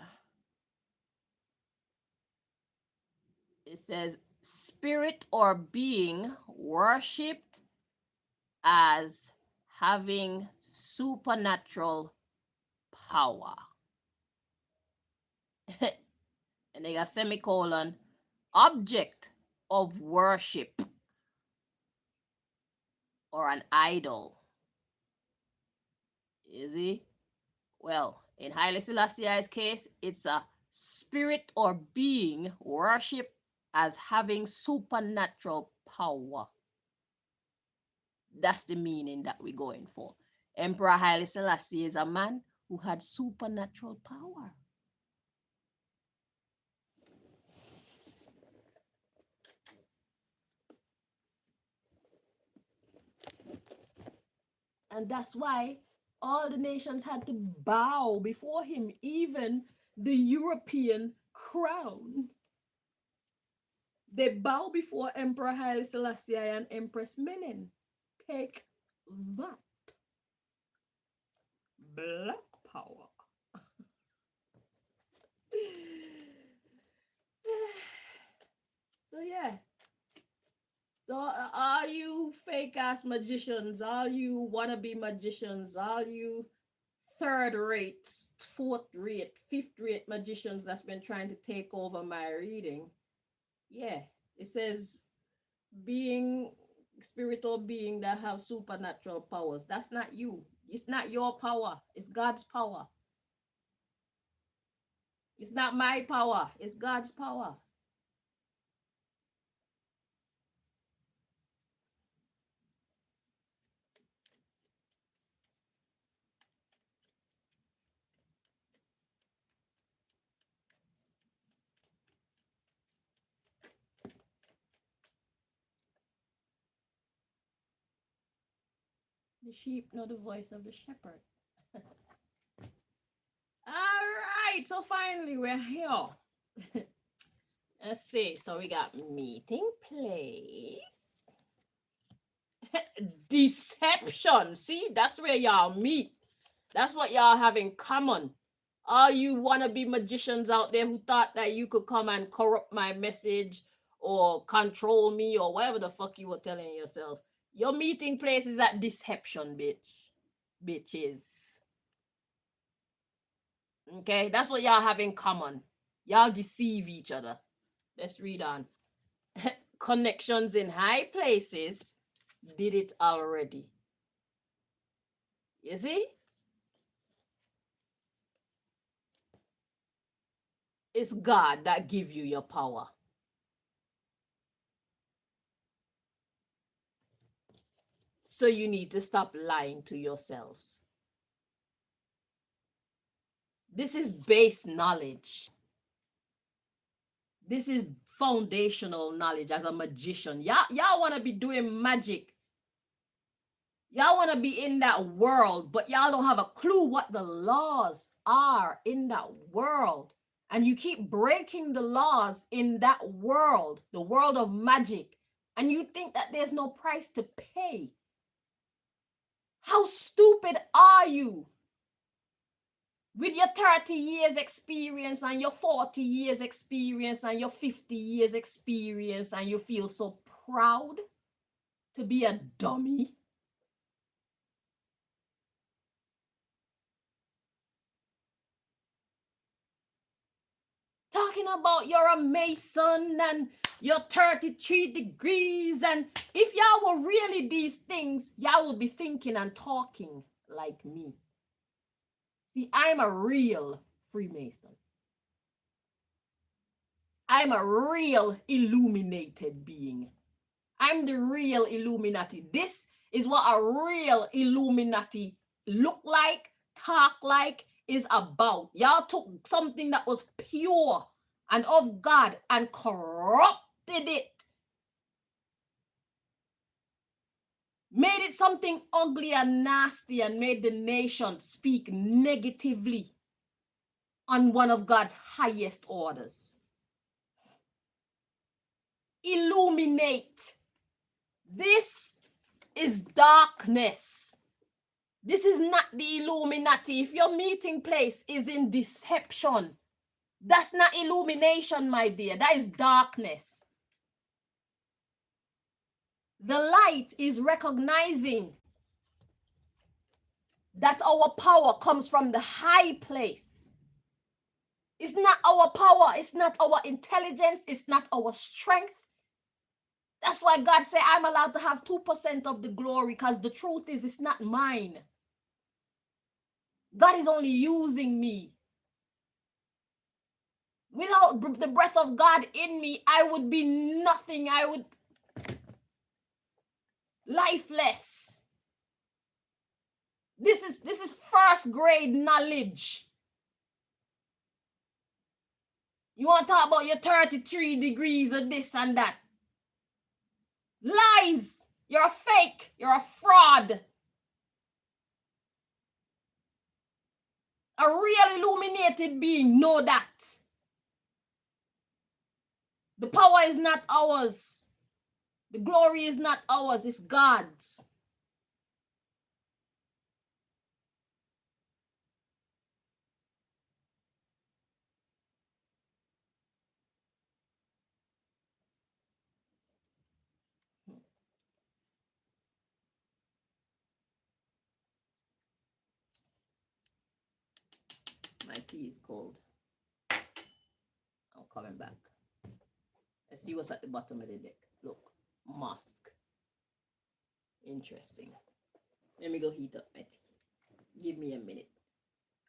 S1: It says spirit or being worshipped as having supernatural power. And they got semicolon, object of worship or an idol. Is he? Well, in Haile Selassie's case, it's a spirit or being worshipped as having supernatural power. That's the meaning that we're going for. Emperor Haile Selassie is a man who had supernatural power. And that's why all the nations had to bow before him, even the European crown. They bow before Emperor Haile Selassie and Empress Menen. Take that. Black power. So yeah. So all you fake ass magicians, all you wannabe magicians, all you third rate, fourth rate, fifth rate magicians that's been trying to take over my reading. Yeah. It says being spiritual being that have supernatural powers. That's not you. It's not your power. It's God's power. It's not my power. It's God's power. The sheep know the voice of the shepherd. All right, so finally we're here. Let's see. So we got meeting place. Deception. See, that's where y'all meet. That's what y'all have in common. All you wannabe magicians out there who thought that you could come and corrupt my message or control me or whatever the fuck you were telling yourself. Your meeting place is at deception, bitch. Bitches. Okay, that's what y'all have in common. Y'all deceive each other. Let's read on. Connections in high places did it already. You see? It's God that give you your power. So you need to stop lying to yourselves. This is base knowledge. This is foundational knowledge as a magician. Y'all want to be doing magic. Y'all want to be in that world, but y'all don't have a clue what the laws are in that world. And you keep breaking the laws in that world, the world of magic, and you think that there's no price to pay. How stupid are you? With your 30 years experience and your 40 years experience and your 50 years experience, and you feel so proud to be a dummy. Talking about you're a Mason and you're 33 degrees, and if y'all were really these things, y'all would be thinking and talking like me. See, I'm a real Freemason. I'm a real illuminated being. I'm the real Illuminati. This is what a real Illuminati look like, talk like, is about. Y'all took something that was pure and of God and corrupted it. Made it something ugly and nasty and made the nation speak negatively on one of God's highest orders. Illuminate. This is darkness. This is not the Illuminati. If your meeting place is in deception, that's not illumination, my dear. That is darkness. The light is recognizing that our power comes from the high place. It's not our power. It's not our intelligence. It's not our strength. That's why God said, I'm allowed to have 2% of the glory, because the truth is, it's not mine. God is only using me. Without the breath of God in me, I would be nothing. I would lifeless. This is first grade knowledge. You want to talk about your 33 degrees of this and that? Lies. You're a fake. You're a fraud. A real illuminated being know that. The power is not ours. The glory is not ours. It's God's. My tea is cold. I'm coming back. Let's see what's at the bottom of the deck. Look, mask. Interesting. Let me go heat up my tea. Give me a minute.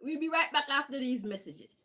S1: We'll be right back after these messages.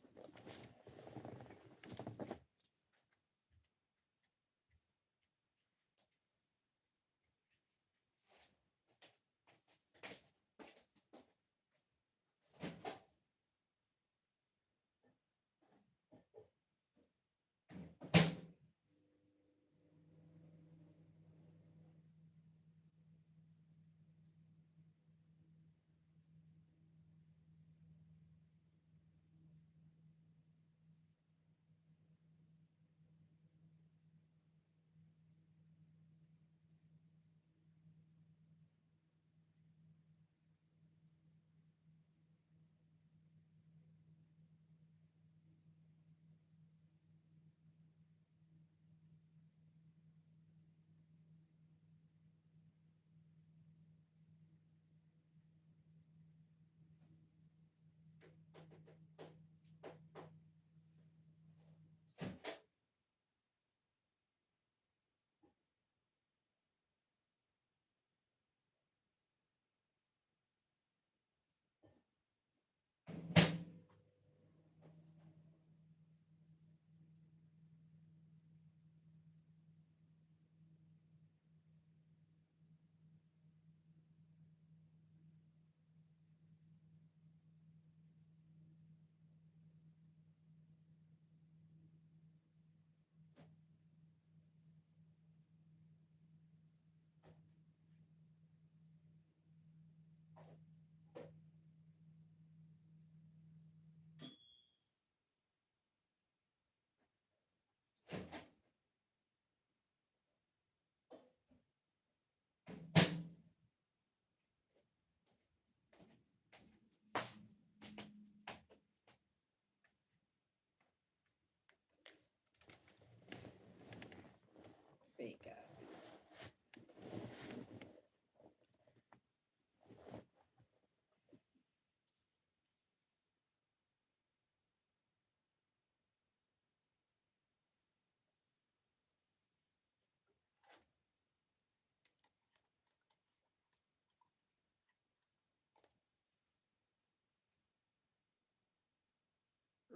S1: Fake asses.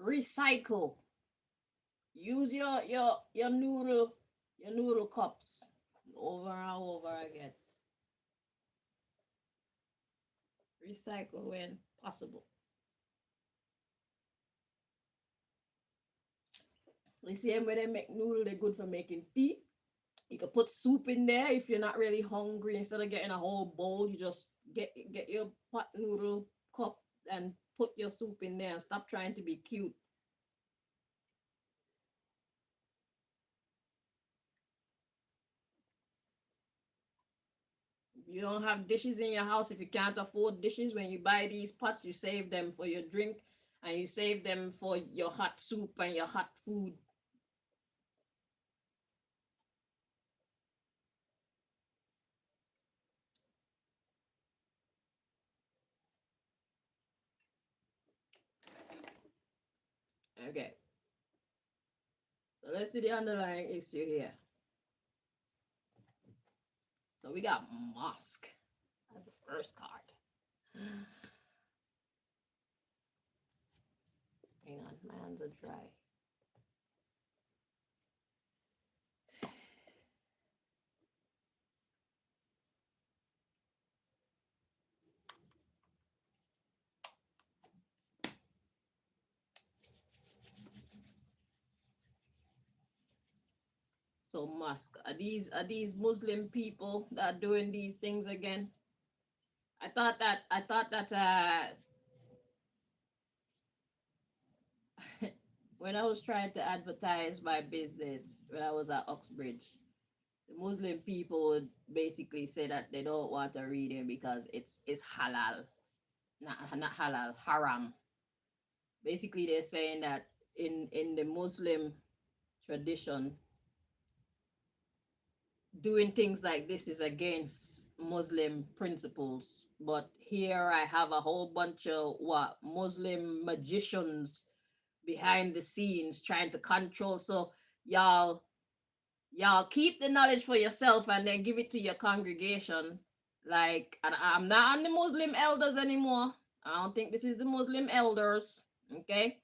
S1: Recycle. Use your noodle cups over and over again. Recycle when possible. You see them when they make noodle, they're good for making tea. You can put soup in there if you're not really hungry. Instead of getting a whole bowl, you just get your pot noodle cup and put your soup in there and stop trying to be cute. You don't have dishes in your house. If you can't afford dishes, when you buy these pots, you save them for your drink and you save them for your hot soup and your hot food. Okay, so let's see the underlying issue here. So we got mosque as the first card. hands are dry. So Musk, are these Muslim people that are doing these things again? I thought that when I was trying to advertise my business when I was at Oxbridge, the Muslim people would basically say that they don't want to read it because it's halal, not halal, haram. Basically, they're saying that in the Muslim tradition, doing things like this is against Muslim principles. But here I have a whole bunch of what Muslim magicians behind the scenes trying to control. So y'all y'all keep the knowledge for yourself and then give it to your congregation. Like, and I'm not on the Muslim elders anymore. I don't think this is the Muslim elders. Okay.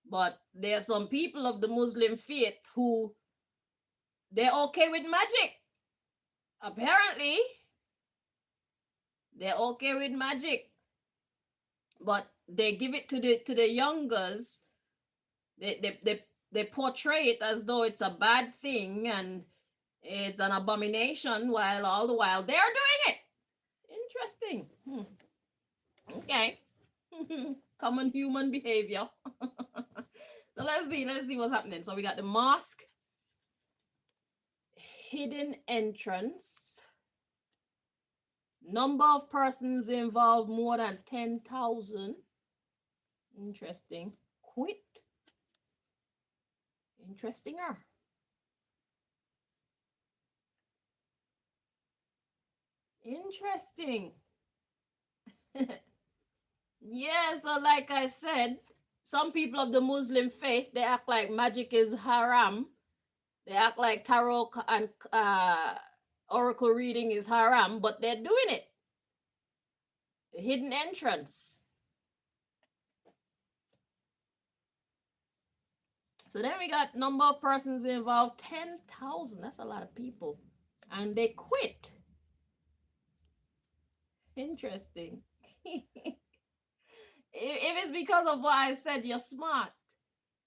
S1: But there are some people of the Muslim faith who they're okay with magic. Apparently, they're okay with magic. But they give it to the youngers. They portray it as though it's a bad thing and it's an abomination, while all the while they're doing it. Interesting. Okay. Common human behavior. So let's see what's happening. So we got the mosque, hidden entrance, number of persons involved more than 10,000. Interesting. Quit. Interestinger. Interesting. Yeah, so like I said, some people of the Muslim faith, they act like magic is haram. They act like tarot and oracle reading is haram, but they're doing it. Hidden entrance. So then we got number of persons involved, 10,000. That's a lot of people. And they quit. Interesting. If it's because of what I said, you're smart.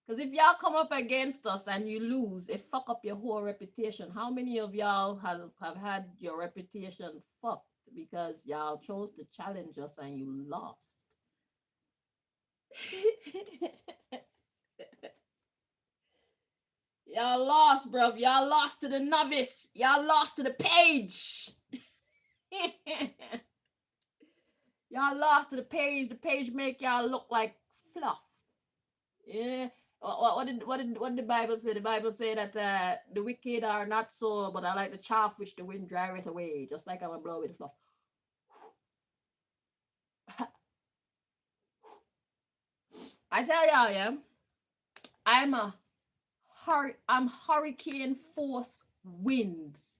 S1: Because if y'all come up against us and you lose, it fuck up your whole reputation. How many of y'all have had your reputation fucked because y'all chose to challenge us and you lost? Y'all lost, bro. Y'all lost to the novice. Y'all lost to the page. Y'all lost to the page. The page make y'all look like fluff. Yeah. What did the Bible say? The Bible say that the wicked are not so, but I like the chaff which the wind driveth away, just like I'm a blow with fluff. I tell y'all, yeah, I'm hurricane force winds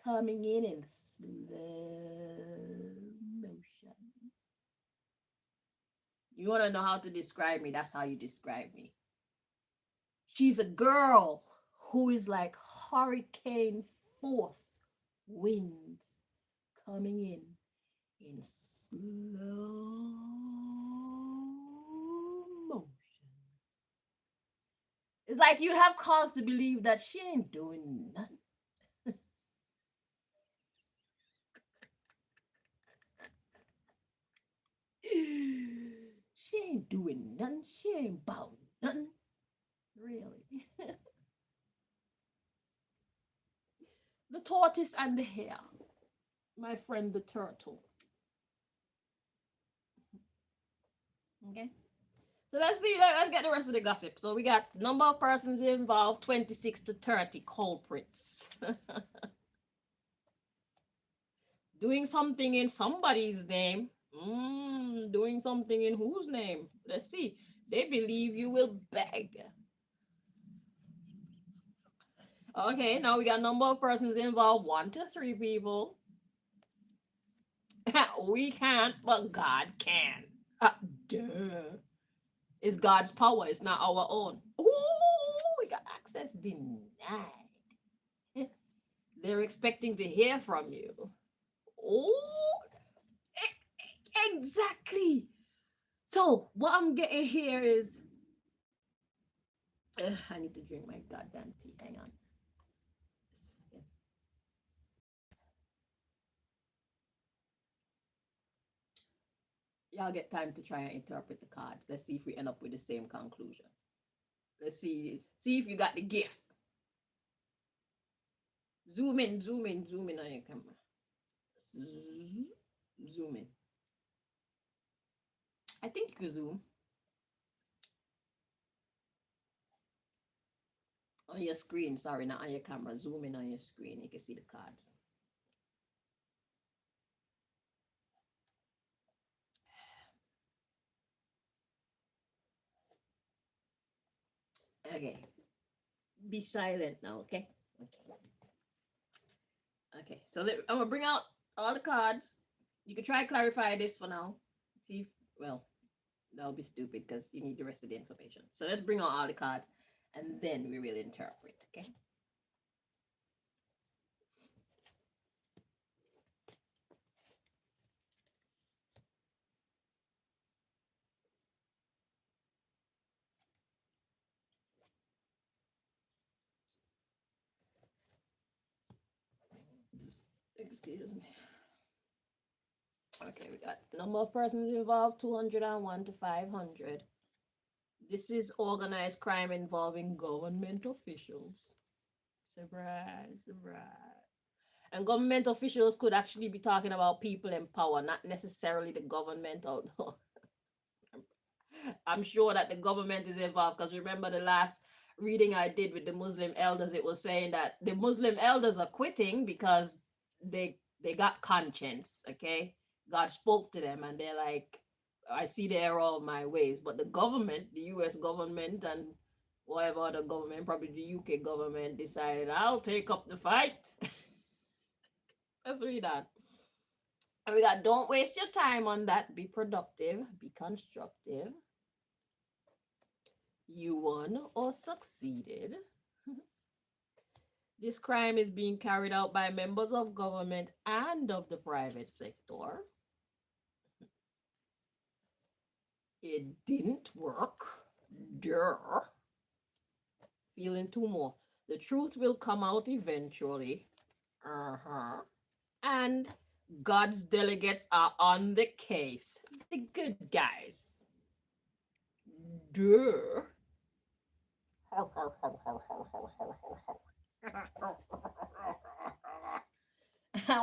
S1: coming in slow motion. You want to know how to describe me? That's how you describe me. She's a girl who is like hurricane force winds coming in slow motion. It's like you have cause to believe that she ain't doing nothing. She ain't doing nothing. She ain't about nothing. Really. The tortoise and the hare. My friend the turtle. Okay. So let's see. Let's get the rest of the gossip. So we got number of persons involved, 26 to 30 culprits. Doing something in somebody's name. Doing something in whose name? Let's see. They believe you will beg. Okay, now we got number of persons involved, 1 to 3 people. We can't, but God can. Duh. It's God's power. It's not our own. Ooh, we got access denied. They're expecting to hear from you. Oh, exactly. So what I'm getting here is, I need to drink my goddamn tea. Hang on. Y'all get time to try and interpret the cards. Let's see if we end up with the same conclusion. Let's see if you got the gift. Zoom in, zoom in, zoom in on your camera. Zoom in. I think you can zoom on your screen. Sorry, not on your camera. Zoom in on your screen. You can see the cards. Okay. Be silent now, okay? Okay. So I'm gonna bring out all the cards. You can try clarify this for now. See if, well, that'll be stupid because you need the rest of the information. So let's bring out all the cards and then we will interpret, okay? Excuse me. Okay, we got number of persons involved 201 to 500. This is organized crime involving government officials. Surprise, surprise. And government officials could actually be talking about people in power, not necessarily the government, although I'm sure that the government is involved. Because remember the last reading I did with the Muslim elders, it was saying that the Muslim elders are quitting because they got conscience, okay? God spoke to them and they're like, I see the error of my ways. But the government, the US government and whatever other government, probably the UK government, decided, I'll take up the fight. Let's read that. And we got, don't waste your time on that. Be productive, be constructive. You won or succeeded. This crime is being carried out by members of government and of the private sector. It didn't work. Duh. Feeling two more. The truth will come out eventually. And God's delegates are on the case. The good guys. Duh.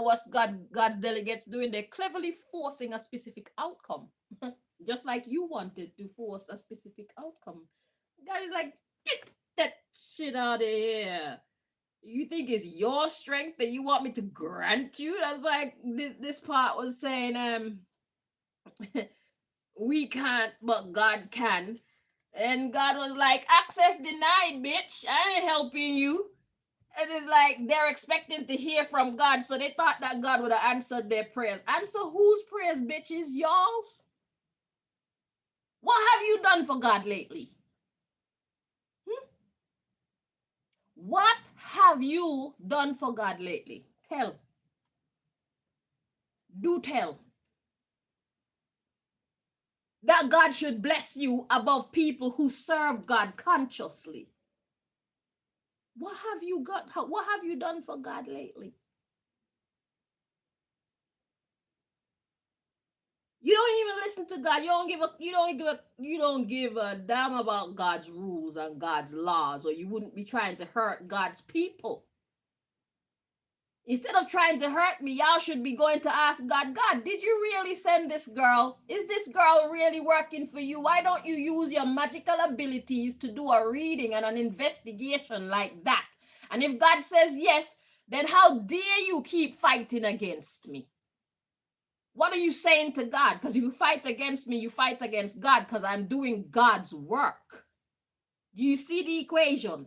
S1: What's God's delegates doing? They're cleverly forcing a specific outcome. Just like you wanted to force a specific outcome. God is like, get that shit out of here. You think it's your strength that you want me to grant you? That's like this part was saying, we can't, but God can. And God was like, access denied, bitch. I ain't helping you. And it's like they're expecting to hear from God, so they thought that God would have answered their prayers. Answer whose prayers, bitches? Y'all's? What have you done for God lately? What have you done for God lately? Tell. Do tell. That God should bless you above people who serve God consciously. What have you got? What have you done for God lately? You don't even listen to God. You don't give a damn about God's rules and God's laws, or you wouldn't be trying to hurt God's people. Instead of trying to hurt me, y'all should be going to ask God, God, did you really send this girl? Is this girl really working for you? Why don't you use your magical abilities to do a reading and an investigation like that? And if God says yes, then how dare you keep fighting against me? What are you saying to God? Because if you fight against me, you fight against God because I'm doing God's work. Do you see the equation?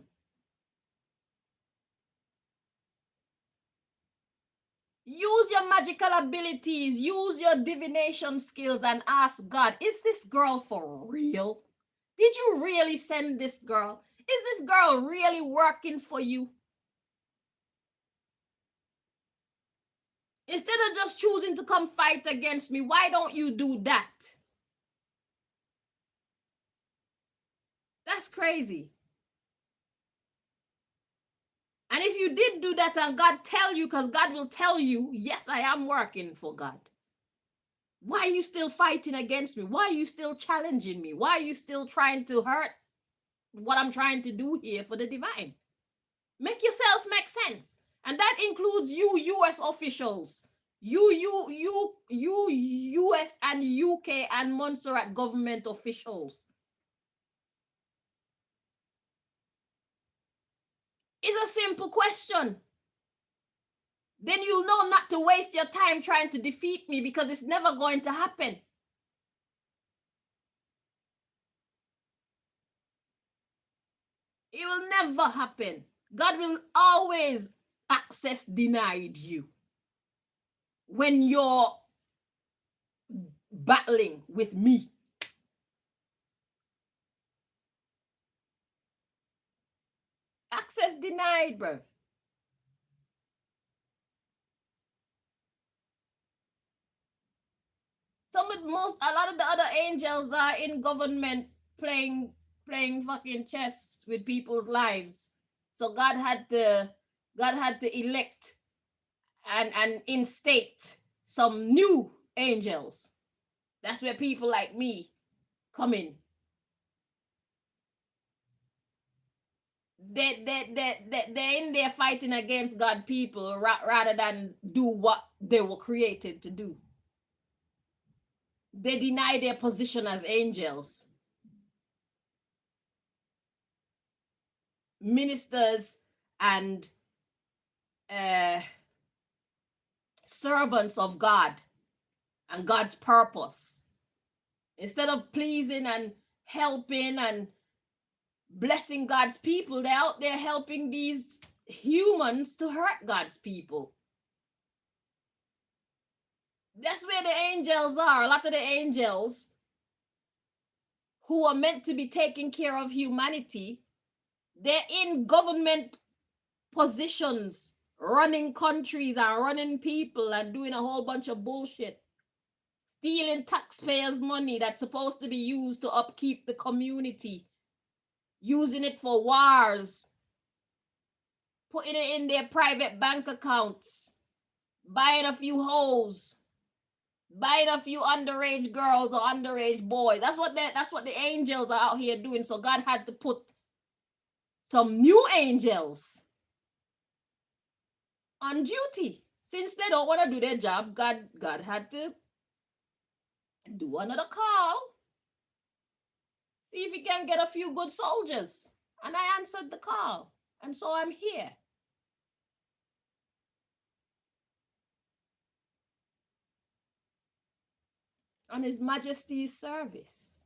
S1: Use your magical abilities, use your divination skills and ask God, is this girl for real? Did you really send this girl? Is this girl really working for you? Instead of just choosing to come fight against me, why don't you do that? That's crazy. And if you did do that and God tell you, because God will tell you, yes, I am working for God. Why are you still fighting against me? Why are you still challenging me? Why are you still trying to hurt what I'm trying to do here for the divine? Make yourself make sense. And that includes you, US officials, US and UK and Montserrat government officials. It's a simple question. Then you'll know not to waste your time trying to defeat me, because it's never going to happen. It will never happen. God will always access denied you when you're battling with me. Access denied, bro. A lot of the other angels are in government playing fucking chess with people's lives. So God had to elect and instate some new angels. That's where people like me come in. They're in there fighting against God people rather than do what they were created to do. They deny their position as angels, ministers, and servants of God and God's purpose. Instead of pleasing and helping and blessing God's people, they're out there helping these humans to hurt God's people. That's where the angels are. A lot of the angels who are meant to be taking care of humanity, they're in government positions, running countries and running people and doing a whole bunch of bullshit. Stealing taxpayers' money that's supposed to be used to upkeep the community, using it for wars, putting it in their private bank accounts, buying a few hoes, buying a few underage girls or underage boys. That's what the angels are out here doing. So God had to put some new angels on duty. Since they don't want to do their job, God had to do another call, see if he can get a few good soldiers. And I answered the call. And so I'm here. On His Majesty's service.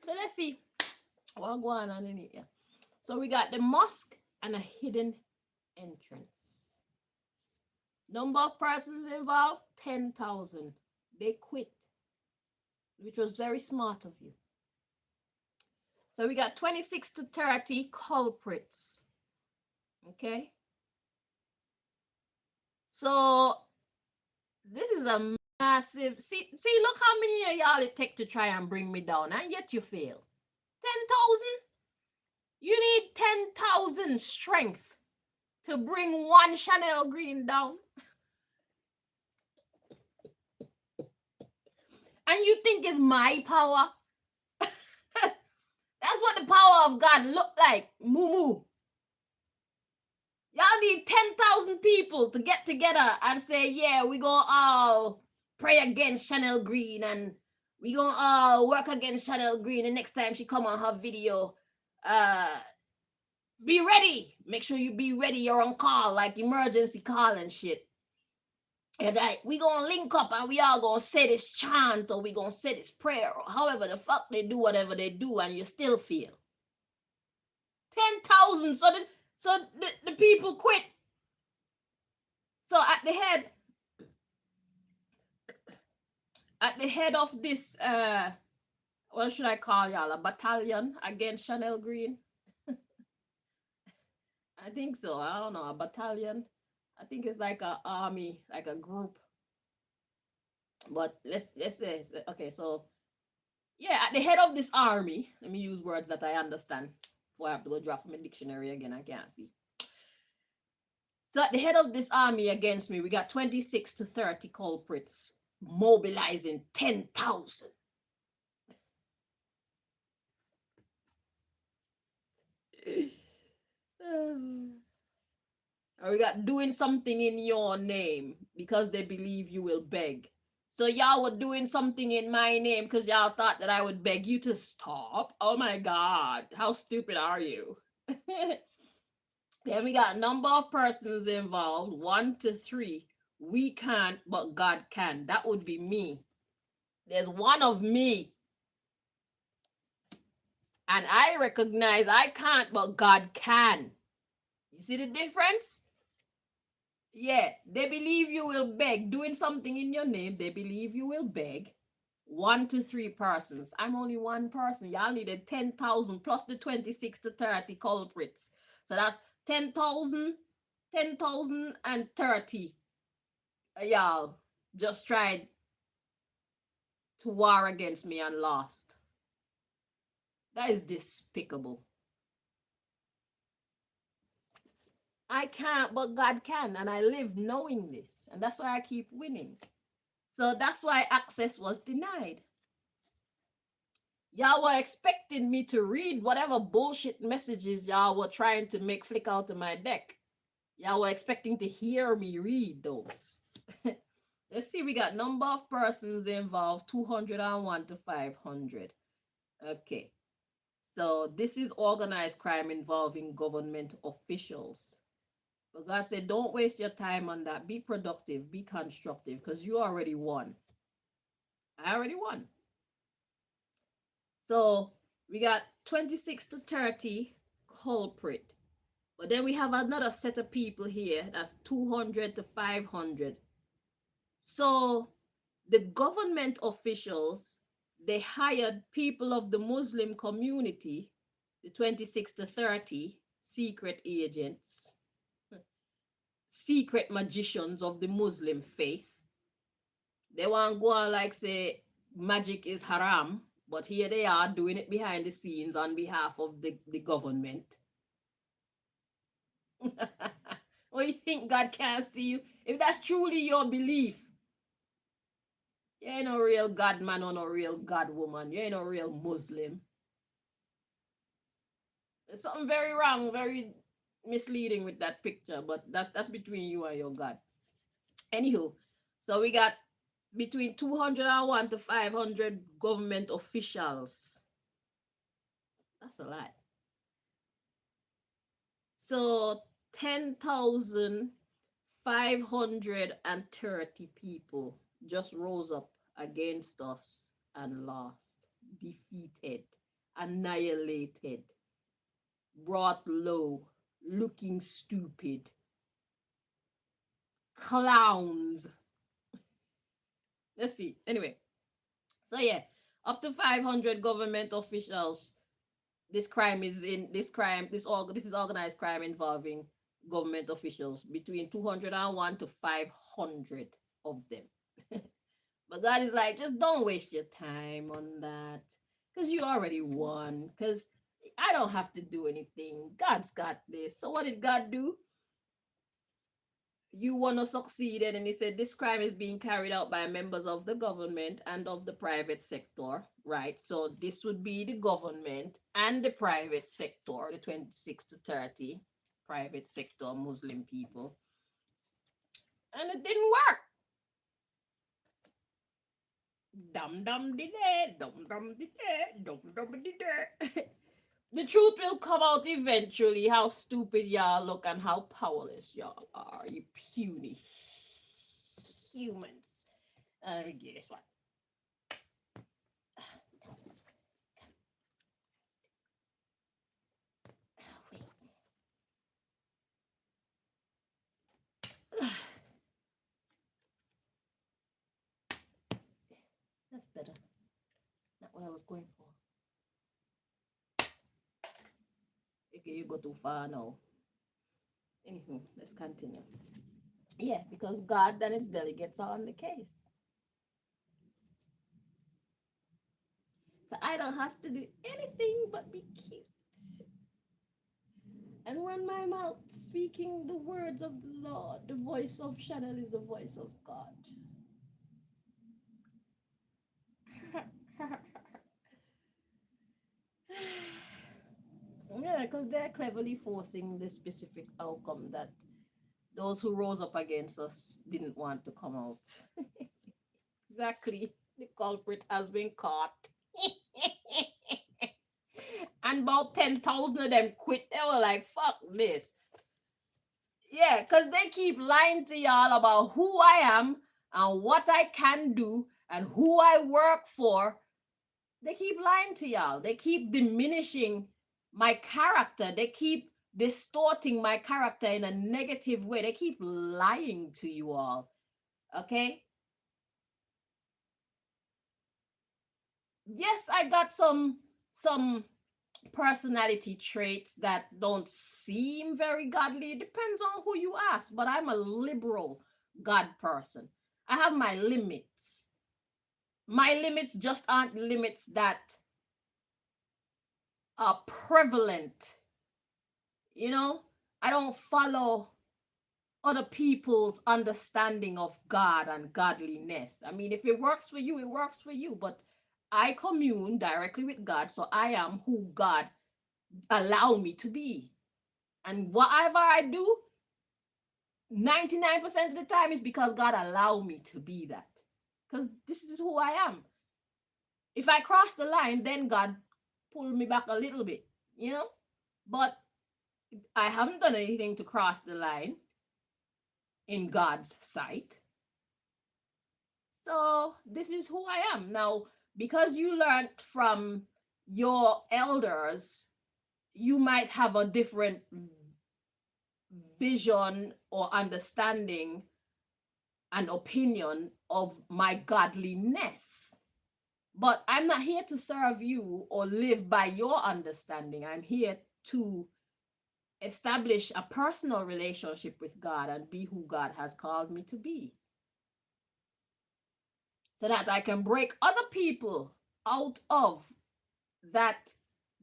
S1: So let's see what's going on in here. So we got the mosque and a hidden entrance. Number of persons involved, 10,000. They quit, which was very smart of you. So we got 26 to 30 culprits. Okay. So this is a massive, see, look how many of y'all it take to try and bring me down, and yet you fail. 10,000? You need 10,000 strength to bring one Chanel Green down. And you think it's my power? That's what the power of God look like, moo. Y'all need 10,000 people to get together and say, yeah, we gonna all pray against Chanel Green and we gonna all work against Chanel Green. And next time she come on her video, be ready. Make sure you be ready. You're on call, like emergency call and shit. And like, we gonna link up and we all gonna say this chant or we gonna say this prayer or however the fuck they do whatever they do and you still feel. 10,000. So the people quit. So at the head of this what should I call y'all? A battalion against Chanel Green? I think so. I don't know. A battalion. I think it's like a army, like a group. But let's say okay. So yeah, at the head of this army. Let me use words that I understand. Before I have to go drop from my dictionary again. I can't see. So at the head of this army against me, we got 26 to 30 culprits mobilizing 10,000. Or we got doing something in your name because they believe you will beg. So y'all were doing something in my name because y'all thought that I would beg you to stop. Oh my God, how stupid are you? Then we got number of persons involved, 1 to 3. We can't, but God can. That would be me. There's one of me. And I recognize I can't, but God can. You see the difference? Yeah, they believe you will beg. Doing something in your name, they believe you will beg. 1 to 3 persons. I'm only one person. Y'all needed 10,000 plus the 26 to 30 culprits. So that's 10,000, 10,000 and 30. Y'all just tried to war against me and lost. That is despicable. I can't, but God can, and I live knowing this, and that's why I keep winning. So that's why access was denied. Y'all were expecting me to read whatever bullshit messages y'all were trying to make flick out of my deck. Y'all were expecting to hear me read those. Let's see, we got number of persons involved, 201 to 500. Okay. So this is organized crime involving government officials. But God said, don't waste your time on that. Be productive, be constructive, because you already won. I already won. So we got 26 to 30 culprit. But then we have another set of people here. That's 200 to 500. So the government officials, they hired people of the Muslim community, the 26 to 30 secret agents, secret magicians of the Muslim faith. They want to go on like say magic is haram, but here they are doing it behind the scenes on behalf of the government. What, you think God can't see you? If that's truly your belief, you ain't no real God man or no real God woman. You ain't no real Muslim. There's something very wrong, very misleading with that picture, but that's between you and your God. Anywho, so we got between 201 to 500 government officials. That's a lot. So 10,530 people just rose up against us and lost, defeated, annihilated, brought low, looking stupid, clowns. Let's see. Anyway, so yeah, up to 500 government officials. This is organized crime involving government officials, between 201 to 500 of them. But God is like, just don't waste your time on that, because you already won, because I don't have to do anything. God's got this. So what did God do? You want to succeed, and he said this crime is being carried out by members of the government and of the private sector, right? So this would be the government and the private sector, the 26 to 30 private sector Muslim people, and it didn't work. Dum dum di day, dum dum di day, dum dum di day. The truth will come out eventually, how stupid y'all look and how powerless y'all are, you puny humans. Let me get this one. That's better. Not what I was going for. Okay, you go too far now. Anywho, let's continue. Yeah, because God and his delegates are on the case. So I don't have to do anything but be cute and run my mouth speaking the words of the Lord. The voice of Chanel is the voice of God. Yeah, because they're cleverly forcing the specific outcome that those who rose up against us didn't want to come out. Exactly. The culprit has been caught. And about 10,000 of them quit. They were like, fuck this. Yeah, because they keep lying to y'all about who I am and what I can do and who I work for. They keep lying to y'all. They keep diminishing my character. They keep distorting my character in a negative way. They keep lying to you all. Okay? Yes, I got some personality traits that don't seem very godly. It depends on who you ask, but I'm a liberal God person. I have my limits. My limits just aren't limits that are prevalent. You know, I don't follow other people's understanding of God and godliness. I mean, if it works for you, it works for you, but I commune directly with God, so I am who God allow me to be. And whatever I do, 99% of the time is because God allowed me to be that. Because this is who I am. If I cross the line, then God pulled me back a little bit, you know? But I haven't done anything to cross the line in God's sight. So this is who I am. Now, because you learned from your elders, you might have a different vision or understanding and opinion of my godliness. But I'm not here to serve you or live by your understanding. I'm here to establish a personal relationship with God and be who God has called me to be. So that I can break other people out of that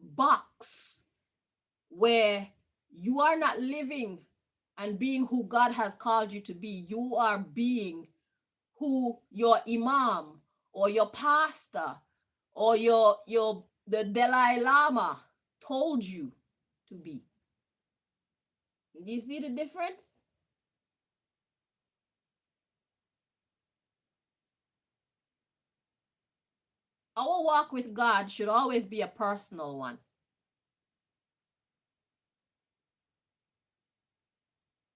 S1: box where you are not living and being who God has called you to be. You are being who your imam or your pastor or the Dalai Lama told you to be. Do you see the difference? Our walk with God should always be a personal one.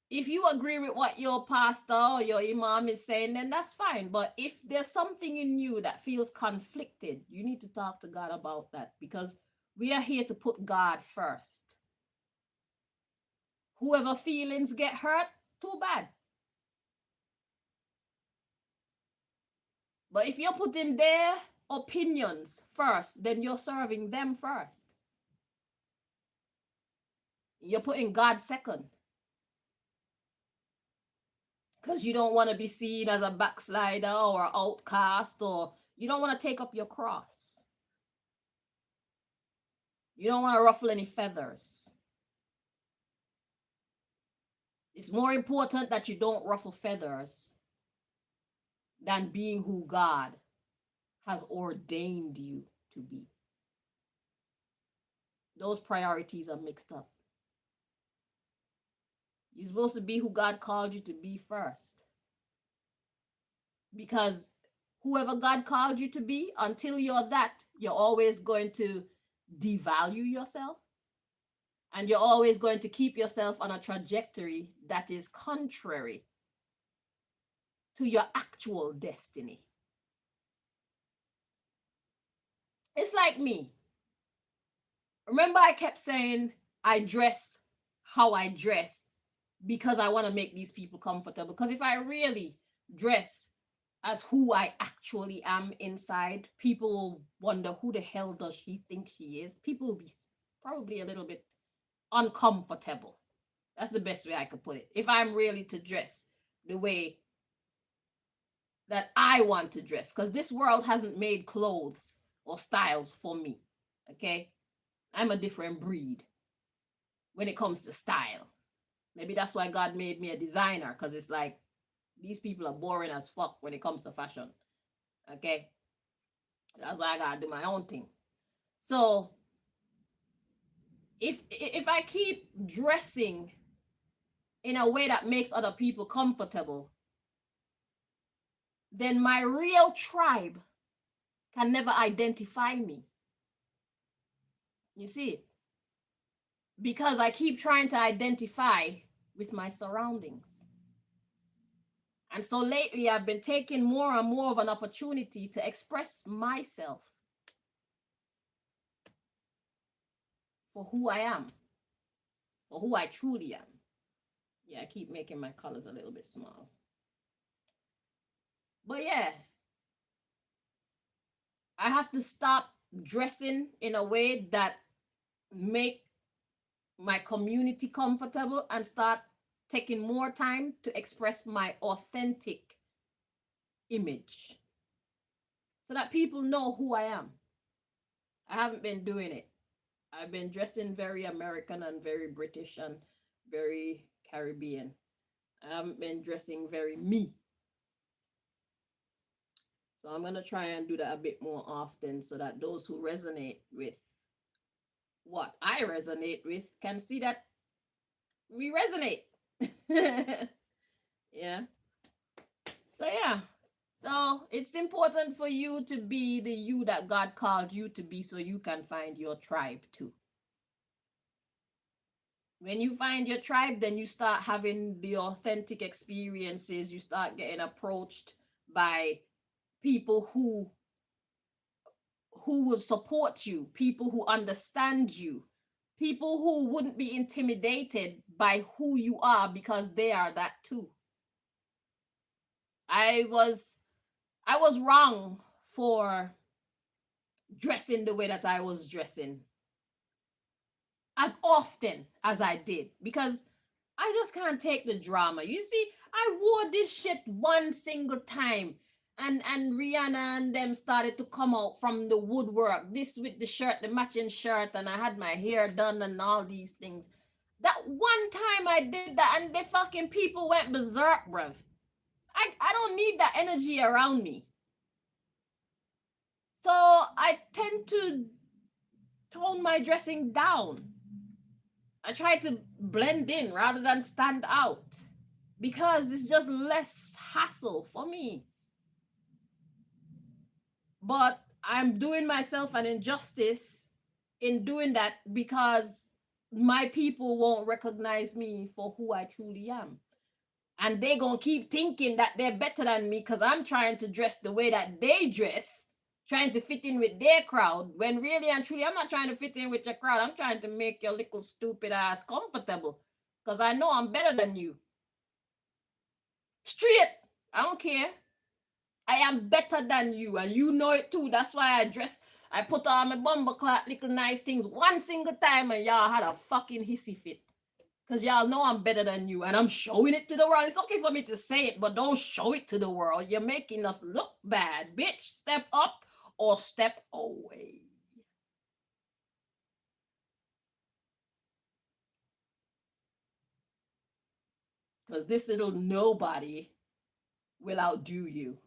S1: If you agree with what your pastor or your imam is saying, then that's fine. But if there's something in you that feels conflicted, you need to talk to God about that, because we are here to put God first. Whoever feelings get hurt, too bad. But if you're putting their opinions first, then you're serving them first. You're putting God second. Because you don't want to be seen as a backslider or outcast, or you don't want to take up your cross. You don't want to ruffle any feathers. It's more important that you don't ruffle feathers than being who God has ordained you to be. Those priorities are mixed up. You're supposed to be who God called you to be first. Because whoever God called you to be, until you're that, you're always going to devalue yourself. And you're always going to keep yourself on a trajectory that is contrary to your actual destiny. It's like me. Remember, I kept saying I dress how I dress because I want to make these people comfortable. Because if I really dress as who I actually am inside, people will wonder who the hell does she think she is. People will be probably a little bit uncomfortable. That's the best way I could put it. If I'm really to dress the way that I want to dress, because this world hasn't made clothes or styles for me. Okay? I'm a different breed when it comes to style. Maybe that's why God made me a designer, because it's like these people are boring as fuck when it comes to fashion. Okay? That's why I gotta do my own thing. So if I keep dressing in a way that makes other people comfortable, then my real tribe can never identify me. You see? Because I keep trying to identify with my surroundings. And so lately, I've been taking more and more of an opportunity to express myself for who I am, for who I truly am. Yeah, I keep making my colors a little bit small. But yeah, I have to stop dressing in a way that make my community comfortable and start taking more time to express my authentic image so that people know who I am. I haven't been doing it. I've been dressing very American and very British and very Caribbean. I haven't been dressing very me. So I'm going to try and do that a bit more often so that those who resonate with what I resonate with can see that we resonate. Yeah. So, yeah. So it's important for you to be the you that God called you to be so you can find your tribe too. When you find your tribe, then you start having the authentic experiences. You start getting approached by people who will support you, people who understand you, people who wouldn't be intimidated by who you are because they are that too. I was wrong for dressing the way that I was dressing as often as I did because I just can't take the drama. You see, I wore this shit one single time. And Rihanna and them started to come out from the woodwork. This with the shirt, the matching shirt, and I had my hair done and all these things. That one time I did that and the fucking people went berserk, bruv. I don't need that energy around me. So I tend to tone my dressing down. I try to blend in rather than stand out because it's just less hassle for me. But I'm doing myself an injustice in doing that because my people won't recognize me for who I truly am. And they gonna keep thinking that they're better than me because I'm trying to dress the way that they dress, trying to fit in with their crowd, when really and truly I'm not trying to fit in with your crowd. I'm trying to make your little stupid ass comfortable because I know I'm better than you. Straight. I don't care. I am better than you, and you know it too. That's why I put on my bumble clock, little nice things one single time, and y'all had a fucking hissy fit. Because y'all know I'm better than you, and I'm showing it to the world. It's okay for me to say it, but don't show it to the world. You're making us look bad, bitch. Step up or step away. Because this little nobody will outdo you.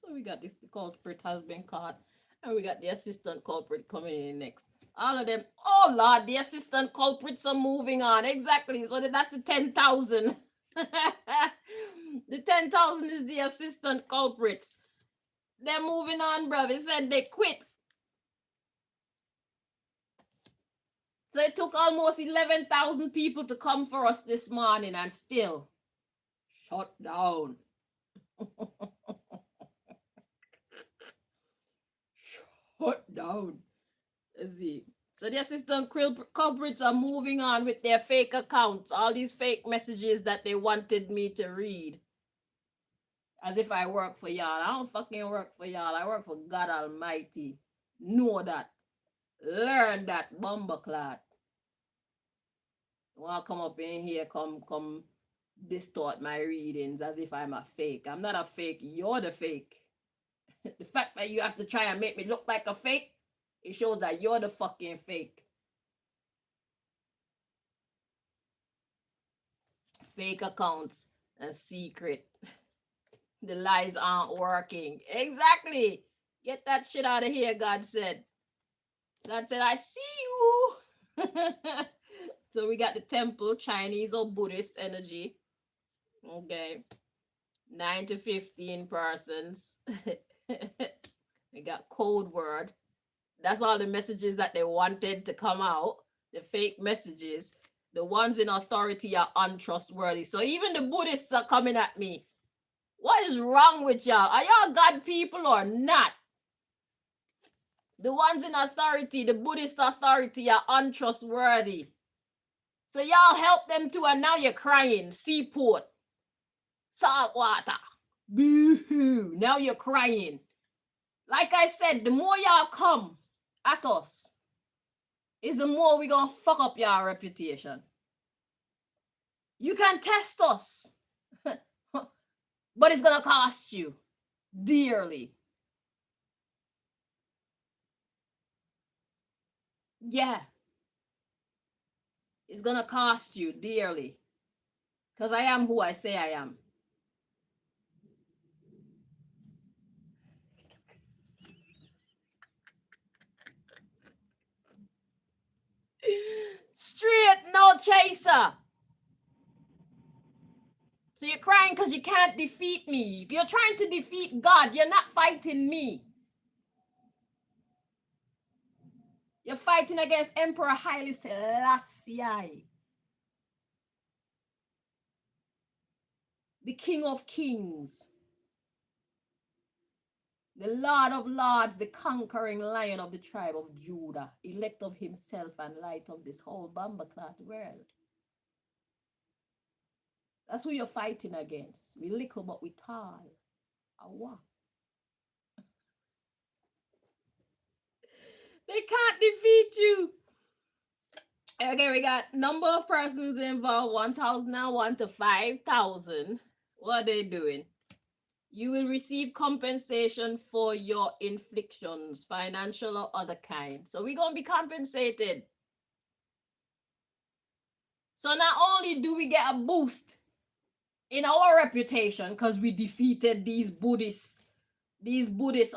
S1: So we got this, the culprit has been caught, and we got the assistant culprit coming in next. All of them, oh Lord, the assistant culprits are moving on. Exactly. So that's the 10,000. The 10,000 is the assistant culprits. They're moving on, bruv. It said they quit. So it took almost 11,000 people to come for us this morning and still shut down. Shut down. Let's see. So the assistant culprits are moving on with their fake accounts, all these fake messages that they wanted me to read. As if I work for y'all. I don't fucking work for y'all. I work for God Almighty. Know that. Learn that, bumbleclad. Want to come up in here, come distort my readings as if I'm a fake. I'm not a fake. You're the fake. The fact that you have to try and make me look like a fake, it shows that you're the fucking fake. Fake accounts and secret. The lies aren't working. Exactly. Get that shit out of here, God said. God said, I see you. So we got the temple, Chinese or Buddhist energy. Okay. 9 to 15 persons. We got code word. That's all the messages that they wanted to come out. The fake messages. The ones in authority are untrustworthy. So even the Buddhists are coming at me. What is wrong with y'all? Are y'all God people or not? The ones in authority, the Buddhist authority, are untrustworthy. So y'all help them too, and now you're crying. Seaport. Salt water. Boo-hoo. Now you're crying. Like I said, the more y'all come at us, is the more we gonna fuck up your reputation. You can test us, but it's gonna cost you dearly. Yeah. It's gonna cost you dearly. Because I am who I say I am. Straight, no chaser. So you're crying because you can't defeat me. You're trying to defeat God. You're not fighting me. You're fighting against Emperor Haile Selassie, the King of Kings, the Lord of Lords, the conquering Lion of the tribe of Judah, elect of himself and light of this whole bumbleclad world. That's who you're fighting against. We little but we tall. Awa. They can't defeat you. Okay, we got number of persons involved, 1,001 to 5,000. What are they doing? You will receive compensation for your inflictions, financial or other kind. So we're going to be compensated. So not only do we get a boost in our reputation because we defeated these Buddhist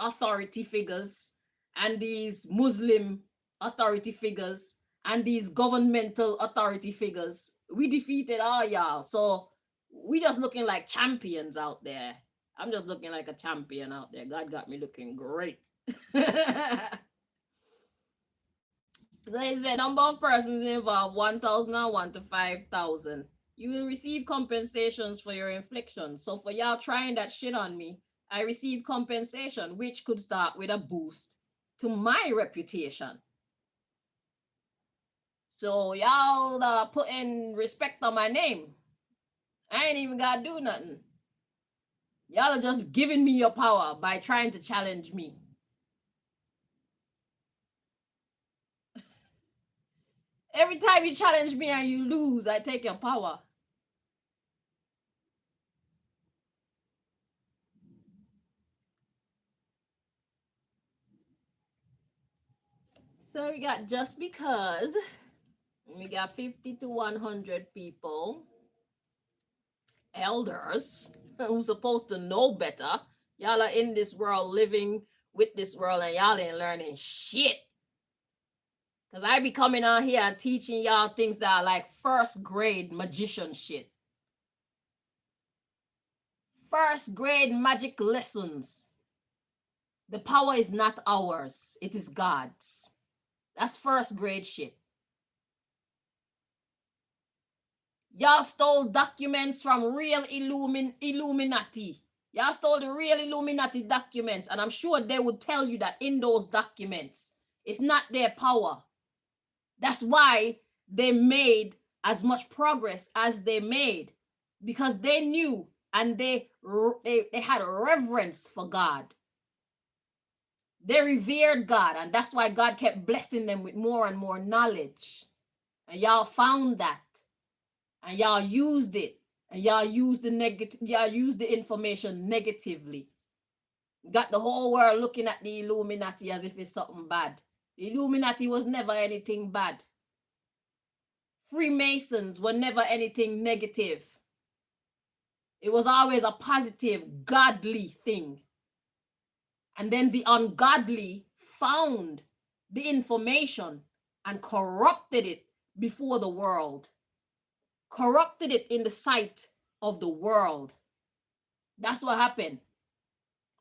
S1: authority figures and these Muslim authority figures and these governmental authority figures. We defeated all y'all. So we just looking like champions out there. I'm just looking like a champion out there. God got me looking great. So he said, number of persons involved, 1,001 to 5,000. You will receive compensations for your inflictions. So for y'all trying that shit on me, I receive compensation, which could start with a boost to my reputation. So y'all putting respect on my name. I ain't even gotta do nothing. Y'all are just giving me your power by trying to challenge me. Every time you challenge me and you lose, I take your power. So we got just because. We got 50 to 100 people, elders, who's supposed to know better. Y'all are in this world, living with this world, and y'all ain't learning shit. Because I be coming on here and teaching y'all things that are like first grade magician shit. First grade magic lessons. The power is not ours, it is God's. That's first grade shit. Y'all stole documents from real Illuminati. Y'all stole the real Illuminati documents, and I'm sure they would tell you that in those documents, it's not their power. That's why they made as much progress as they made, because they knew and they had reverence for God. They revered God, and that's why God kept blessing them with more and more knowledge. And y'all found that, and y'all used it, and y'all used the information negatively. Got the whole world looking at the Illuminati as if it's something bad. The Illuminati was never anything bad. Freemasons were never anything negative. It was always a positive, godly thing. And then the ungodly found the information and corrupted it before the world, corrupted it in the sight of the world. That's what happened.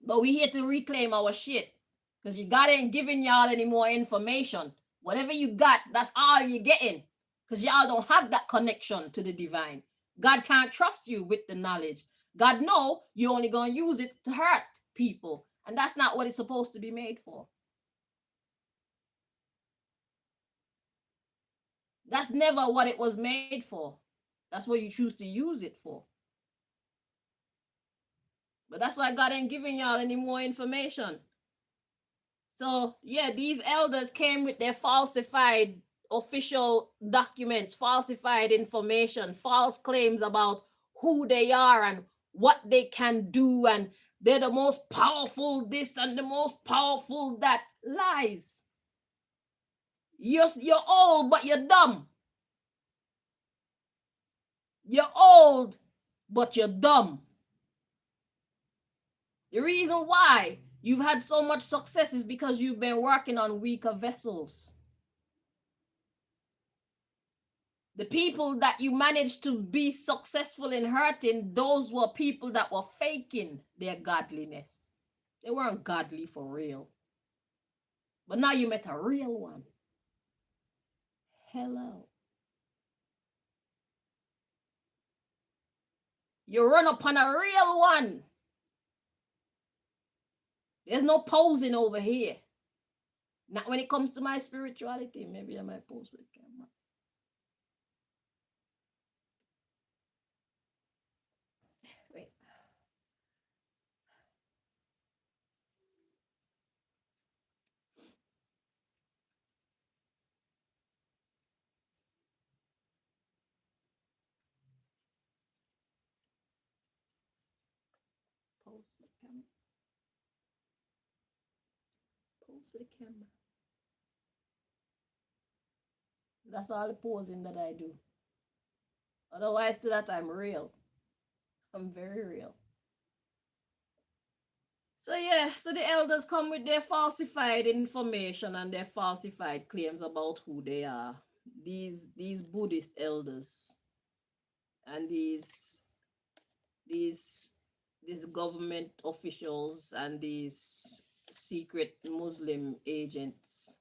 S1: But we here to reclaim our shit, because God ain't giving y'all any more information. Whatever you got, that's all you're getting, because y'all don't have that connection to the divine. God can't trust you with the knowledge. God know you're only going to use it to hurt people, and that's not what it's supposed to be made for. That's never what it was made for. That's what you choose to use it for. But that's why God ain't giving y'all any more information. So, yeah, these elders came with their falsified official documents, falsified information, false claims about who they are and what they can do, and they're the most powerful this and the most powerful that. Lies. You're old, but you're dumb. You're old, but you're dumb. The reason why you've had so much success is because you've been working on weaker vessels. The people that you managed to be successful in hurting, those were people that were faking their godliness. They weren't godly for real. But now you met a real one. Hello. You run upon a real one. There's no posing over here. Not when it comes to my spirituality. Maybe I might pose with the camera. Wait. Pose with the camera. Pose with the camera. That's all the posing that I do. Otherwise, to that, I'm real. I'm very real. So yeah, so the elders come with their falsified information and their falsified claims about who they are. These Buddhist elders and these these government officials and these secret Muslim agents.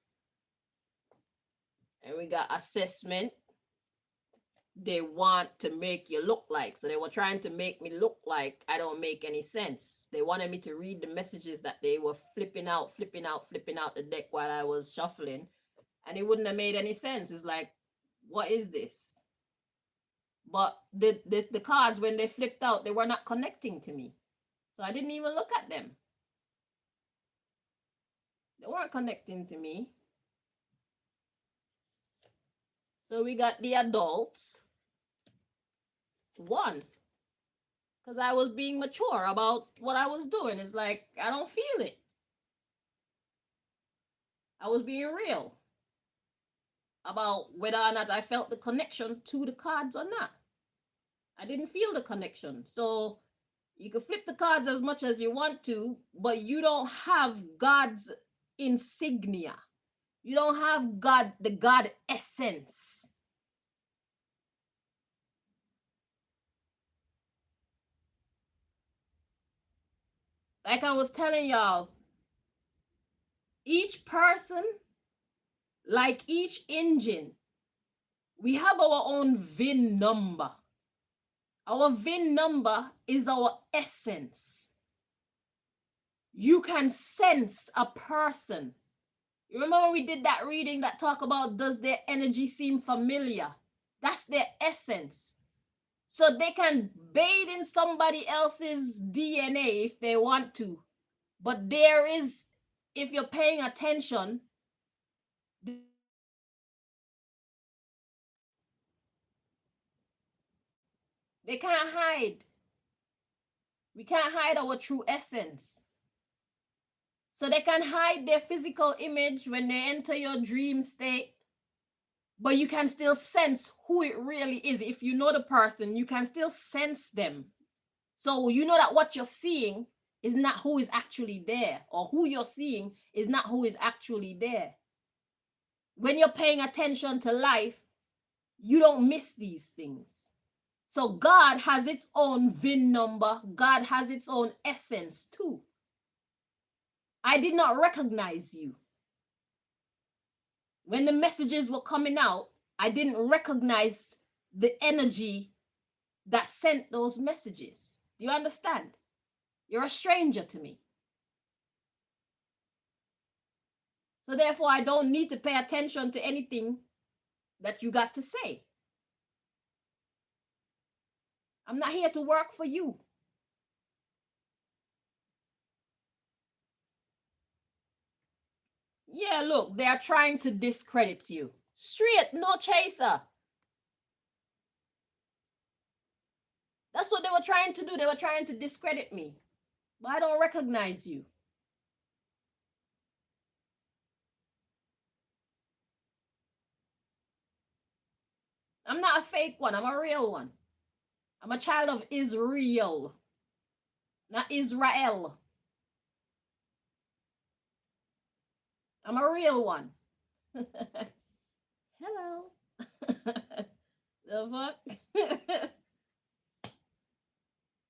S1: And we got assessment. They want to make you look like. So they were trying to make me look like I don't make any sense. They wanted me to read the messages that they were flipping out the deck while I was shuffling. And it wouldn't have made any sense. It's like, what is this? But the cards, when they flipped out, they were not connecting to me. So I didn't even look at them. They weren't connecting to me. So we got the adults. One, because I was being mature about what I was doing. It's like, I don't feel it. I was being real about whether or not I felt the connection to the cards or not. I didn't feel the connection. So you can flip the cards as much as you want to, but you don't have God's insignia. You don't have God, the God essence. Like I was telling y'all, each person, like each engine, we have our own VIN number. Our VIN number is our essence. You can sense a person. You remember when we did that reading that talk about does their energy seem familiar? That's their essence. So they can bathe in somebody else's DNA if they want to. But there is, if you're paying attention, they can't hide. We can't hide our true essence. So they can hide their physical image when they enter your dream state, but you can still sense who it really is. If you know the person, you can still sense them. So you know that what you're seeing is not who is actually there, or who you're seeing is not who is actually there. When you're paying attention to life, you don't miss these things. So God has its own VIN number. God has its own essence too. I did not recognize you. When the messages were coming out, I didn't recognize the energy that sent those messages. Do you understand? You're a stranger to me. So therefore, I don't need to pay attention to anything that you got to say. I'm not here to work for you. Yeah, look, they are trying to discredit you. Straight, no chaser. That's what they were trying to do. They were trying to discredit me. But I don't recognize you. I'm not a fake one. I'm a real one. I'm a child of Israel, not Israel. I'm a real one. Hello. The fuck?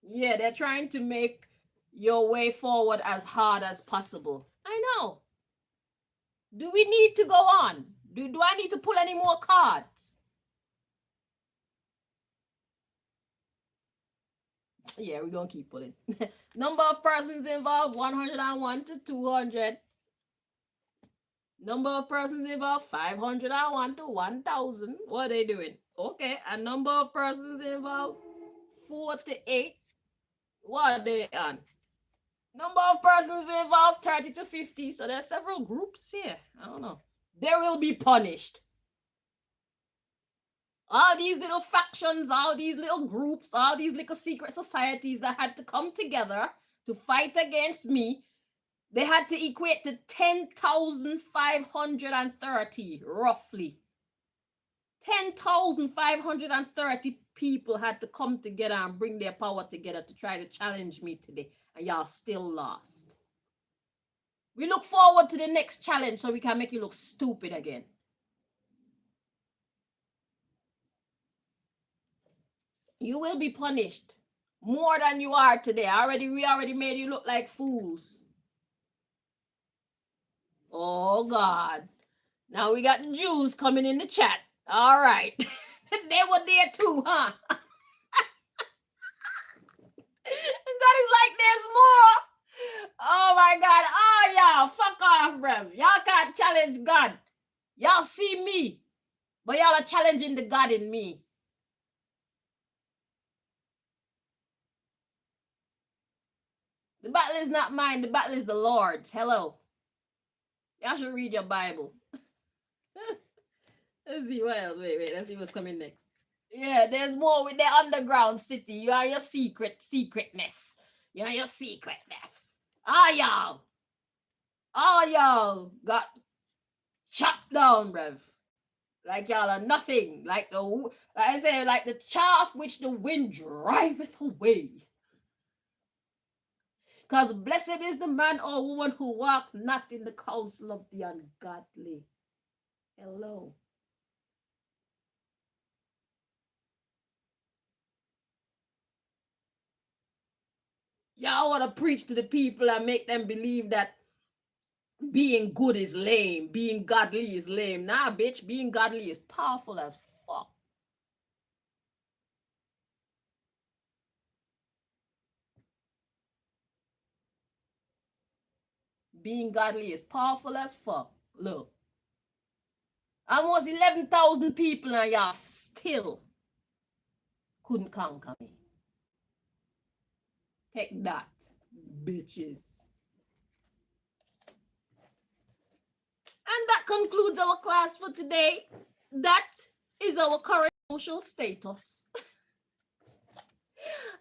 S1: Yeah, they're trying to make your way forward as hard as possible. I know. Do we need to go on? Do I need to pull any more cards? Yeah, we're going to keep pulling. Number of persons involved, 101 to 200. Number of persons involved, 501 to 1,000. What are they doing? Okay, a number of persons involved, 48. What are they on? Number of persons involved, 30 to 50. So there are several groups here. I don't know. They will be punished. All these little factions, all these little groups, all these little secret societies that had to come together to fight against me, they had to equate to 10,530, roughly. 10,530 people had to come together and bring their power together to try to challenge me today, and y'all still lost. We look forward to the next challenge so we can make you look stupid again. You will be punished more than you are today. We already made you look like fools. Oh God. Now we got the Jews coming in the chat. All right. They were there too, huh? God is like there's more. Oh my God. Oh y'all, fuck off, bruv. Y'all can't challenge God. Y'all see me, but y'all are challenging the God in me. The battle is not mine. The battle is the Lord's. Hello. Y'all should read your Bible. Let's see what else. Wait. Let's see what's coming next. Yeah, there's more with the underground city. You are your secretness. You are your secretness. All y'all got chopped down, bruv. Like y'all are nothing. Like I say, like the chaff which the wind driveth away. Because blessed is the man or woman who walk not in the counsel of the ungodly. Hello. Y'all want to preach to the people and make them believe that being good is lame, being godly is lame. Nah, bitch, being godly is powerful as fuck. Being godly is powerful as fuck. Look. Almost 11,000 people and y'all still couldn't conquer me. Take that, bitches. And that concludes our class for today. That is our current social status.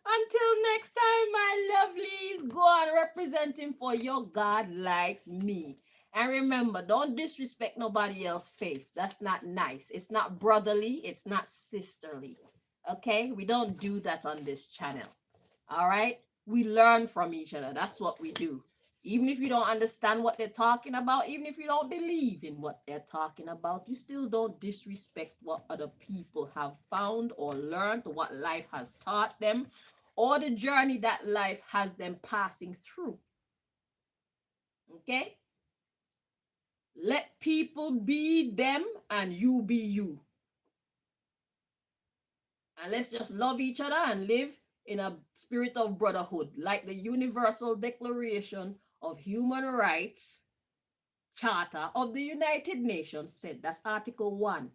S1: Until next time, my lovelies, go on representing for your God like me. And remember, don't disrespect nobody else's faith. That's not nice. It's not brotherly. It's not sisterly. Okay? We don't do that on this channel. All right? We learn from each other. That's what we do. Even if you don't understand what they're talking about, even if you don't believe in what they're talking about, you still don't disrespect what other people have found or learned, or what life has taught them, or the journey that life has them passing through. Okay? Let people be them and you be you. And let's just love each other and live in a spirit of brotherhood, like the Universal Declaration of Human Rights Charter of the United Nations said. That's Article 1.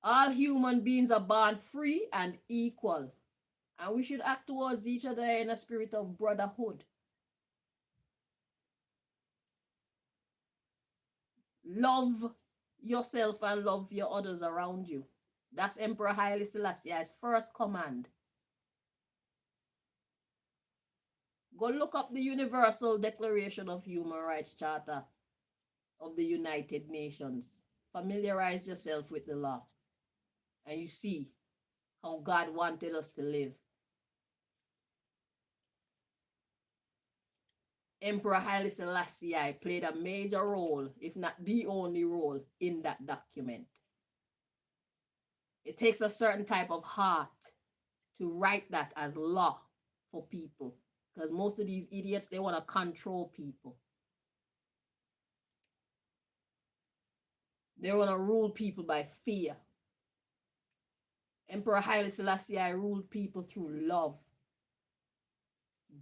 S1: All human beings are born free and equal, and we should act towards each other in a spirit of brotherhood. Love yourself and love your others around you. That's Emperor Haile Selassie's first command. Go look up the Universal Declaration of Human Rights Charter of the United Nations. Familiarize yourself with the law, and you see how God wanted us to live. Emperor Haile Selassie played a major role, if not the only role, in that document. It takes a certain type of heart to write that as law for people, because most of these idiots, they want to control people. They want to rule people by fear. Emperor Haile Selassie ruled people through love,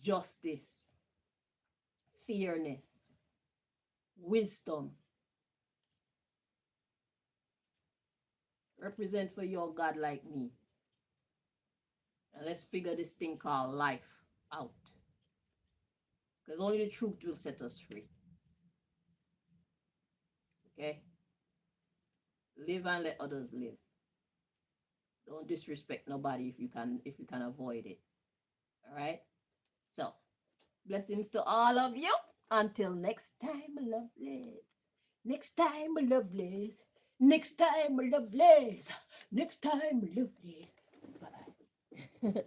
S1: justice, fairness, wisdom. Represent for your God like me. And let's figure this thing called life out. Because only the truth will set us free. Okay? Live and let others live. Don't disrespect nobody if you can avoid it. All right? So, blessings to all of you. Until next time, lovelies. Next time, lovelies. Next time, lovelies. Next time, lovelies. Bye-bye.